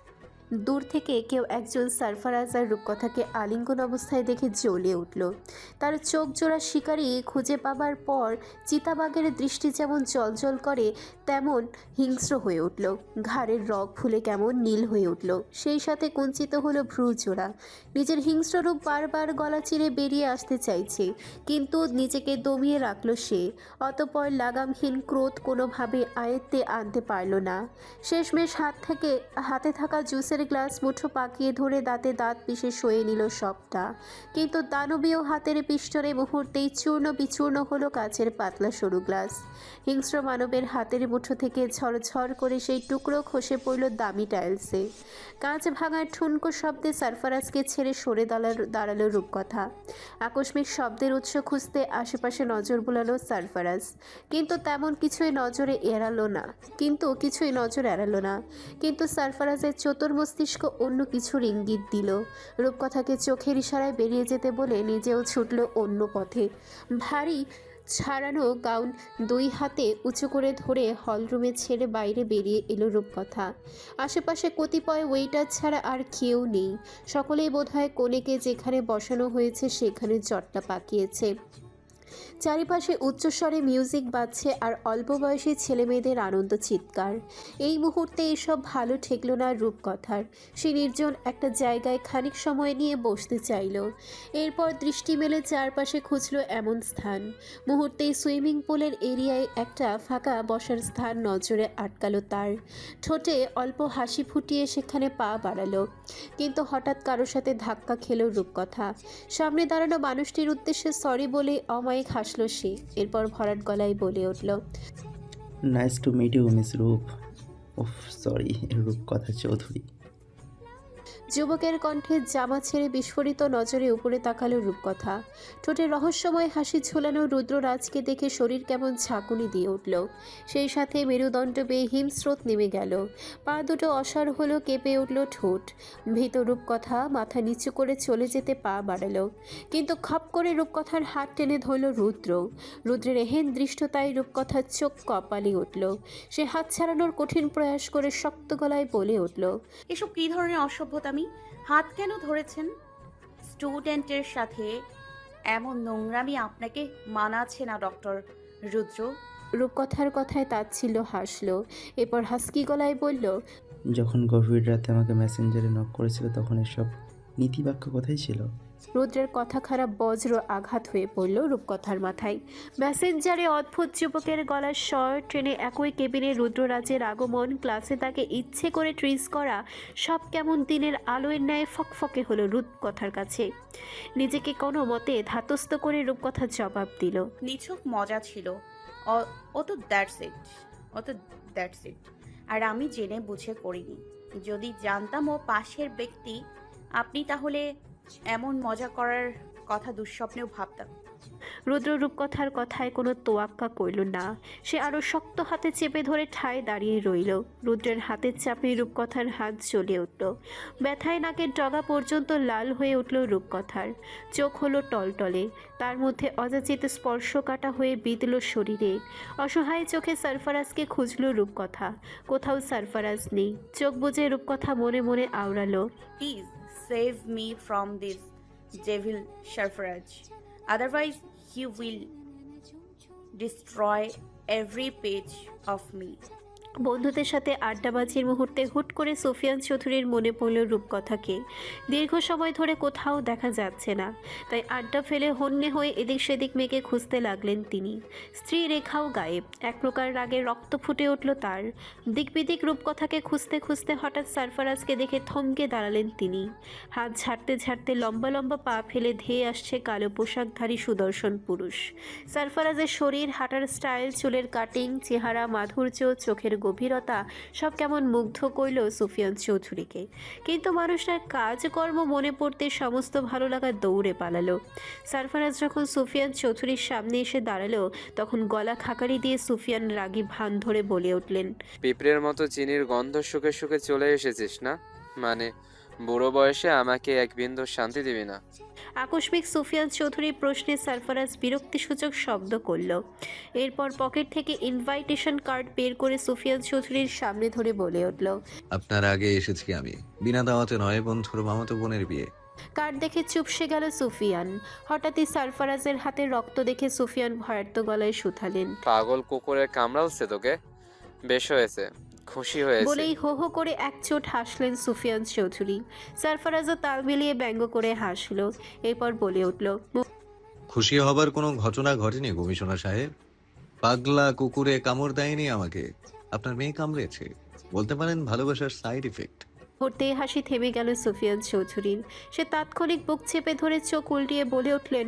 দূর থেকে কেউ একজন সারফরাজ আর রূপকথাকে আলিঙ্গন অবস্থায় দেখে জ্বলে উঠল। তার চোখ জোড়া শিকারি খুঁজে পাবার পর চিতাবাঘের দৃষ্টি যেমন জলজল করে তেমন হিংস্র হয়ে উঠল। ঘাড়ের রগ ফুলে কেমন নীল হয়ে উঠল, সেই সাথে কুঞ্চিত হলো ভ্রু জোড়া। নিজের হিংস্র রূপ বারবার গলা চিরে বেরিয়ে আসতে চাইছে, কিন্তু নিজেকে দমিয়ে রাখল সে। অতঃপর লাগামহীন ক্রোধ কোনোভাবে আয়ত্তে আনতে পারল না। শেষমেশ হাতে থাকা জুসের গ্লাস মুঠো পাকিয়ে ধরে দাঁতে দাঁত পিষে সয়ে নিল সবটা। কিন্তু দানবীয় হাতের পিষ্টনে মুহূর্তেই চূর্ণ বিচূর্ণ হলো কাচের পাতলা সরু গ্লাস। হিংস্র মানবের হাতের মুঠো থেকে ঝরঝর করে সেই টুকরো খসে পড়ল দামি টাইলসে। কাঁচ ভাঙার ঠুনকো শব্দে সারফরাজকে ছেড়ে সরে দাঁড়ালো রূপকথা। আকস্মিক শব্দের উৎস খুঁজতে আশেপাশে নজর বুলালো সারফরাজ, কিন্তু কিছুই নজর এড়ালো না। কিন্তু সারফরাজের চতুর মস্তিষ্ক অন্য কিছুর ইঙ্গিত দিল। রূপকথাকে চোখের ইশারায় বেরিয়ে যেতে বলে নিজেও ছুটল অন্য পথে। ভারী ছাড়ানো গাউন দুই হাতে উঁচু করে ধরে হলরুমে ছেড়ে বাইরে বেরিয়ে এলো রূপকথা। আশেপাশে কতিপয় ওয়েটার ছাড়া আর কেউ নেই। সকলেই বোধহয় কনেকে যেখানে বসানো হয়েছে সেখানে জটটা পাকিয়েছে। চারিপাশে উচ্চস্বরে মিউজিক বাজছে আর অল্প বয়সী ছেলেমেয়েদের আনন্দ চিৎকার। এই মুহূর্তে এসব ভালো ঠেকল না রূপকথার। সে নির্জন একটা জায়গায় খানিক সময় নিয়ে বসতে চাইল। এরপর দৃষ্টি মেলে চারপাশে খুঁজল এমন স্থান। মুহূর্তেই সুইমিং পুলের এরিয়ায় একটা ফাঁকা বসার স্থান নজরে আটকালো তার। ঠোঁটে অল্প হাসি ফুটিয়ে সেখানে পা বাড়ালো, কিন্তু হঠাৎ কারোর সাথে ধাক্কা খেল রূপকথা। সামনে দাঁড়ানো মানুষটির উদ্দেশ্যে সরি বলে অমায়িক হাসল সে। এরপর ভরাট গলায় বলে উঠল, nice to meet you miss Roop. ওফ সরি, রূপকথা চৌধুরী। যুবকের কণ্ঠে জামা ছেড়ে বিস্ফোরিত নজরে উপরে তাকালো রূপকথা। ঠোঁটে রহস্যময় হাসি ঝোলানো রুদ্ররাজকে দেখে শরীর কেমন ঝাঁকুনি দিয়ে উঠল। সেই সাথে মেরুদণ্ড বেয়ে হিমস্রোত নেমে গেল। পা দুটো অসাড় হলো, কেঁপে উঠল ঠোঁট। ভীত রূপকথা মাথা নিচু করে চলে যেতে পা বাড়ালো, কিন্তু খপ করে রূপকথার হাত টেনে ধরল রুদ্রের এহেন দৃষ্টতায় রূপকথার চোখ কপালে উঠল। সে হাত ছাড়ানোর কঠিন প্রয়াস করে শক্ত গলায় বলে উঠল, এসব কী ধরনের অসভ্যতামি? হাত কেন ধরেছেন? স্টুডেন্টের সাথে এমন নোংরামি আপনাকে মানাচ্ছে না ডক্টর রুদ্র। রূপকথার কথায় তাচ্ছিল্য হাসল। এরপর হাসকি গলায় বলল, যখন গভীর রাতে আমাকে মেসেঞ্জারে নক করেছিল তখন এসব নীতিবাক্য কথাই ছিল। রুদ্রের কথা খারাপ বজ্র আঘাত হয়ে পড়ল রূপকথার মাথায়। মেসেঞ্জারে অদ্ভুত যুবকের গলার স্বর ট্রেনে একই কেবিনে রুদ্ররাজের আগমন, ক্লাসে তাকে ইচ্ছে করে ট্রিজ করা, সব কেমন দিনের আলোয় ন্যায় ফকফকে হলো রূপকথার কাছে। নিজেকে কোনো মতে ধাতস্থ করে রূপকথা জবাব দিল, নিছক মজা ছিল। ও তো দ্যাটস ইট। আর আমি জেনে বুঝে করিনি। যদি জানতাম ও পাশের ব্যক্তি আপনি, তাহলে এমন মজা করার কথা দুঃস্বপ্নেও ভাবতাম। রুদ্র রূপকথার কথায় কোনো তোয়াক্কা করল না। সে আরও শক্ত হাতে চেপে ধরে ঠায় দাঁড়িয়ে রইল। রুদ্রের হাতের চাপে রূপকথার হাত জ্বলে উঠল। ব্যথায় নাকের ডগা পর্যন্ত লাল হয়ে উঠল রূপকথার। চোখ হলো টলটলে, তার মধ্যে অযাচিত স্পর্শ কাটা হয়ে বিঁধল শরীরে। অসহায় চোখে সারফরাজকে খুঁজল রূপকথা। কোথাও সারফরাজ নেই। চোখ বুজে রূপকথা মনে মনে আওড়ালো, please save me from this devil Sarfaraz, otherwise he will destroy every page of me. বন্ধুদের সাথে আড্ডাবাজির মুহূর্তে হুট করে সুফিয়ান চৌধুরীর মনে পড়ল রূপকথাকে। দীর্ঘ সময় ধরে কোথাও দেখা যাচ্ছে না, তাই আড্ডা ফেলে হন্যে হয়ে এদিক সেদিক মেয়েকে খুঁজতে লাগলেন তিনি। স্ত্রী রেখাও গায়েব। এক প্রকার রাগে রক্ত ফুটে উঠল তার। দিকবিদিক রূপকথাকে খুঁজতে খুঁজতে হঠাৎ সারফারাজকে দেখে থমকে দাঁড়ালেন তিনি। হাত ঝাড়তে ঝাড়তে লম্বা লম্বা পা ফেলে ধেয়ে আসছে কালো পোশাকধারী সুদর্শন পুরুষ। সারফারাজের শরীর, হাঁটার স্টাইল, চুলের কাটিং, চেহারা, মাধুর্য, চোখের গভীরতা সব কেমন মুগ্ধ করল সুফিয়ান চৌধুরীকে। কিন্তু মানুষটার কাজকর্ম মনে পড়তে সমস্ত ভালো লাগা দৌড়ে পালালো। সারফারাজ যখন সুফিয়ান চৌধুরীর সামনে এসে দাঁড়ালো, তখন গলা খাকারি দিয়ে সুফিয়ান রাগী ভান ধরে বলে উঠলেন, পিঁপড়ের মতো চিনির গন্ধ শুকে শুকে চলে এসেছিস না? মানে বুড়ো বয়সে আমাকে এক বিন্দু শান্তি দিবি না? আকস্মিক সুফিয়ান চৌধুরীর প্রশ্নে সারফারাজ বিরক্তিসূচক শব্দ করল। এরপর পকেট থেকে ইনভাইটেশন কার্ড বের করে সুফিয়ান চৌধুরীর সামনে ধরে বলে উঠল, আপনার আগে এসেছি আমি, বিনা দাওয়াতে নয়, বন্ধুর মামাতো বোনের বিয়ে। কার্ড দেখে চুপসে গেল সুফিয়ান। হঠাৎই সারফারাজের হাতে রক্ত দেখে সুফিয়ান ভয়ার্ত গলায় শুধালেন, পাগল কুকুরের কামড়ালছে তোকে? বেশ হয়েছে, খুশি হয়েছে। বলেই হো হো করে এক চোট হাসলেন সুফিয়ান চৌধুরী। সারফারাজও তাল মিলিয়ে ব্যঙ্গ করে হাসলো। এরপর বলে উঠল, খুশি হবার কোনো ঘটনা ঘটেনি কমিশনার সাহেব। পাগলা কুকুরে কামড় দেয়নি আমাকে, আপনার মেয়ে কামড়েছে। বলতে পারেন ভালোবাসার সাইড ইফেক্ট। মুহূর্তে হাসি থেমে গেল সুফিয়ান চৌধুরীর। সে তাৎক্ষণিক বুক চেপে ধরে চোখ উল্টিয়ে বলে উঠলেন,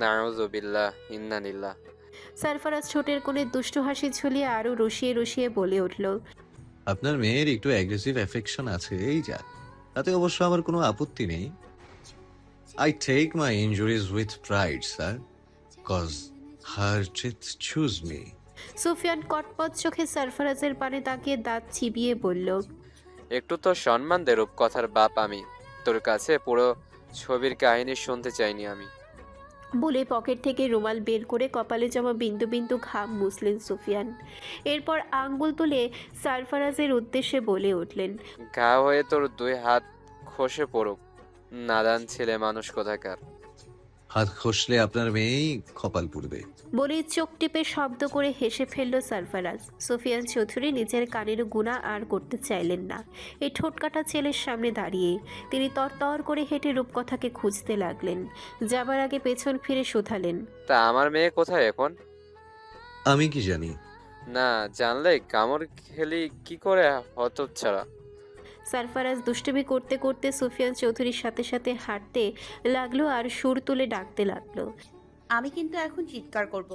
নাউজুবিল্লাহ, ইন্না লিল্লাহ। সারফারাজ ঠোঁটের কোণে দুষ্টু হাসি ঝুলিয়ে আরো রসিয়ে রসিয়ে বলে উঠল, আপনার মেয়ের একটু অ্যাগ্রেসিভ অ্যাফেকশন আছে, এই যা। তাতে অবশ্য আমার কোনো আপত্তি নেই। I take my injuries with pride sir, cause her truth choose me. Sufian কটপট চোখে সারফারাজের পানে তাকিয়ে দাঁত চিবিয়ে বলল, একটু তো সম্মান দে রূপকথার বাপ আমি। তোর কাছে পুরো ছবির কাহিনী শুনতে চাইনি আমি। বলে পকেট থেকে রুমাল বের করে কপালে জমা বিন্দু বিন্দু ঘাম মুছলেন সুফিয়ান। এরপর আঙ্গুল তুলে সারফারাজের উদ্দেশ্যে বলে উঠলেন, ঘা হয়ে তোর দুই হাত খসে পড়ুক, নাদান ছেলে মানুষ কোথাকার। হাত খসলে আপনার মেয়েই কপাল পুড়বে। বলে চোখ টিপে শব্দ করে হেসে ফেলল সারফারাজ। সুফিয়ান চৌধুরী নিজের কানের গুণা আর করতে চাইলেন না। এই ঠোঁটকাটা ছেলের সামনে দাঁড়িয়ে তিনি তরতর করে হেঁটে রূপকথাকে খুঁজতে লাগলেন। যাবার আগে পেছন ফিরে শুধালেন, তা আমার মেয়ে কোথায় এখন? আমি কি জানি? না জানলে কামড় খেলি কি করে হতচ্ছাড়া। সারফারাজ দুষ্টুমি করতে করতে সুফিয়ান চৌধুরীর সাথে সাথে হাঁটতে লাগলো আর সুর তুলে ডাকতে লাগলো, আমি কিন্তু এখন চিৎকার করব,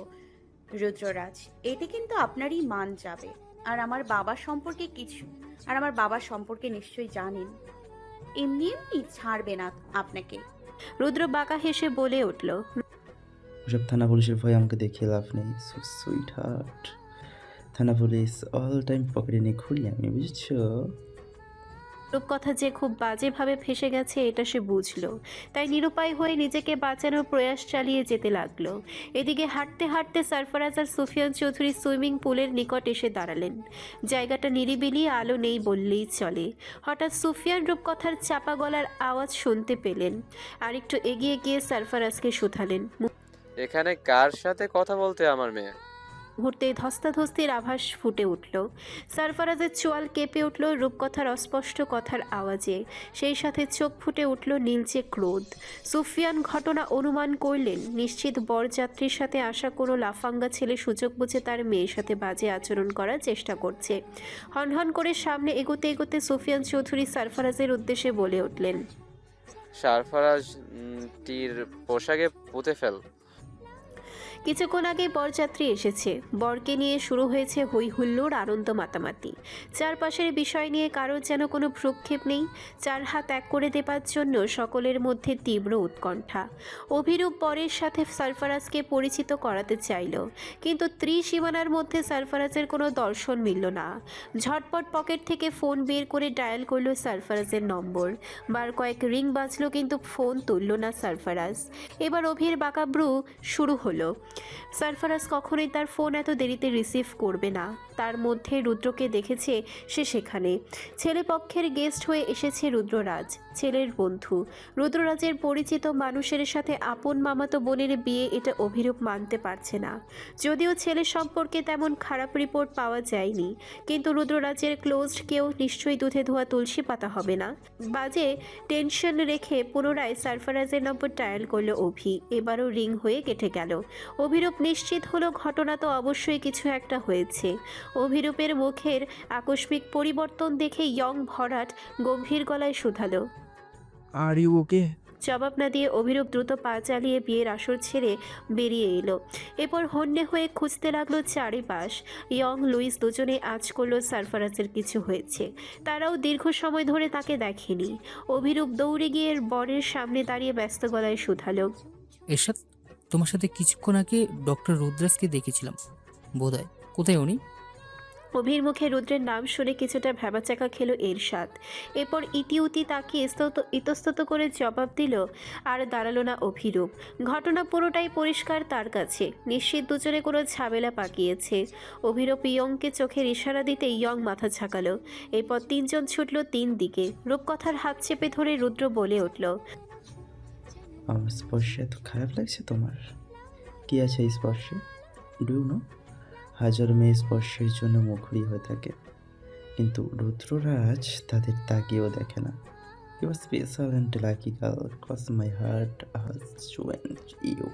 রুদ্ররাজ, এতে কিন্তু আপনারই মান যাবে। আর আমার বাবা সম্পর্কে নিশ্চয়ই জানেন। এমনি এমনি ছাড়বে না আপনাকে। রুদ্র বাঁকা হেসে বলে উঠল, ওসব থানা পুলিশের ভয় আমাকে দেখিয়ে লাভ নেই। সো সুইট হার্ট, থানা পুলিশ অল টাইম পকেটে নিয়ে ঘুরি আমি, বুঝছো? রূপকথা যে খুব বাজেভাবে ফেসে গেছে এটা সে বুঝলো, তাই নিরুপায় হয়ে নিজেকে বাঁচানোর প্রয়াস চালিয়ে যেতে লাগলো। এদিকে হাঁটতে হাঁটতে সারফারাজ আর সুফিয়ান চৌধুরী সুইমিং পুলের নিকট এসে দাঁড়ালেন। জায়গাটা নিরিবিলি, আলো নেই বললেই চলে। হঠাৎ সুফিয়ান রূপকথার চাপা গলার আওয়াজ শুনতে পেলেন। আর একটু এগিয়ে গিয়ে সারফারাজকে শুধালেন, এখানে কার সাথে কথা বলতে আমার মেয়ে? মুহূর্তে ধস্তাধস্তির আভাস ফুটে উঠল। সারফারাজের চোয়াল কেঁপে উঠল রূপকথার অস্পষ্ট কথার আওয়াজে। সেই সাথে চোখ ফুটে উঠল নীলচে ক্রোধ। সুফিয়ান ঘটনা অনুমান করলেন, নিশ্চিত বরযাত্রীর সাথে আসা কোনো লাফাঙ্গা ছেলে সুযোগ বুঝে তার মেয়ের সাথে বাজে আচরণ করার চেষ্টা করছে। হনহন করে সামনে এগোতে এগোতে সুফিয়ান চৌধুরী সারফারাজের উদ্দেশ্যে বলে উঠলেন, সারফারাজ টির পোশাকে পুঁতে ফেল। কিছুক্ষণ আগে বরযাত্রী এসেছে। বরকে নিয়ে শুরু হয়েছে হই হুল্লোড়, আনন্দ মাতামাতি। চারপাশের বিষয় নিয়ে কারোর যেন কোনো ভ্রুক্ষেপ নেই। চার হাত এক করে দেবার জন্য সকলের মধ্যে তীব্র উৎকণ্ঠা। অভিরূপ বরের সাথে সারফারাজকে পরিচিত করাতে চাইল, কিন্তু ত্রিসীমানার মধ্যে সারফারাজের কোনো দর্শন মিলল না। ঝটপট পকেট থেকে ফোন বের করে ডায়াল করলো সারফারাজের নম্বর। বার কয়েক রিং বাজলো, কিন্তু ফোন তুলল না সারফারাজ। এবার অভির বাঁকাব্রু শুরু হলো। সারফারাজ কখনোই তার ফোন এত দেরিতে রিসিভ করবে না। তার মধ্যে রুদ্রকে দেখেছে সে সেখানে। ছেলে পক্ষের গেস্ট হয়ে এসেছে রুদ্ররাজ, ছেলের বন্ধু। রুদ্ররাজের পরিচিত মানুষের সাথে আপন মামাতো বোনের বিয়ে, এটা অভিরূপ মানতে পারছে না। যদিও ছেলের সম্পর্কে তেমন খারাপ রিপোর্ট পাওয়া যায়নি, কিন্তু রুদ্ররাজের ক্লোজড কেউ নিশ্চয়ই দুধে ধোয়া তুলসী পাতা হবে না। বাজে টেনশন রেখে পুনরায় সারফারাজের নম্বর ডায়াল করলো অভি। এবারও রিং হয়ে কেটে গেল। অভিরূপ নিশ্চিত হলো ঘটনা তো অবশ্যই কিছু একটা হয়েছে। অভিরূপের মুখের আকস্মিক পরিবর্তন দেখে ইয়ং ভরাট গম্ভীর গলায় শুধালো। Are you okay? জবাব না দিয়ে অভিরূপ দ্রুত পা চালিয়ে বিয়ের আসর ছেড়ে বেরিয়ে এলো। এরপর হন্যে হয়ে খুঁজতে লাগলো চারিপাশ। ইয়ং লুইস দুজনে আঁচ করলো সারফারাজের কিছু হয়েছে। তারাও দীর্ঘ সময় ধরে তাকে দেখেনি। অভিরূপ দৌড়ে গিয়ে বরের সামনে দাঁড়িয়ে ব্যস্ত গলায় শুধালো। এরশাদ, তোমার সাথে কিছুক্ষণ আগে ডক্টর রুদ্রাসকে দেখেছিলাম বোধহয়, কোথায় উনি? অভির মুখে রুদ্রের নাম শুনে কিছুটা ভ্যাবাচাকা খেলো এরশাদ। এরপর ইতিউতি তাকে ইতস্তত করে জবাব দিল। আর দাঁড়ালো না অভিরূপ। ঘটনা পুরোটাই পরিষ্কার তার কাছে। নিশ্চিত দুজনে কোনো ঝামেলা পাকিয়েছে। অভিরূপ ইয়ংকে চোখের ইশারা দিতে ইয়ং মাথা ঝাঁকালো। এরপর তিনজন ছুটল তিন দিকে। রূপকথার হাত চেপে ধরে রুদ্র বলে উঠল। আমার স্পর্শে এত খারাপ লাগছে তোমার? কি আছে এই স্পর্শে? ডু নো, হাজার মেয়ে স্পর্শের জন্য মুখরি হয়ে থাকে, কিন্তু রুদ্ররাজ তাদের তাকিয়েও দেখে না। You are special and lucky girl, cause my heart has chosen you.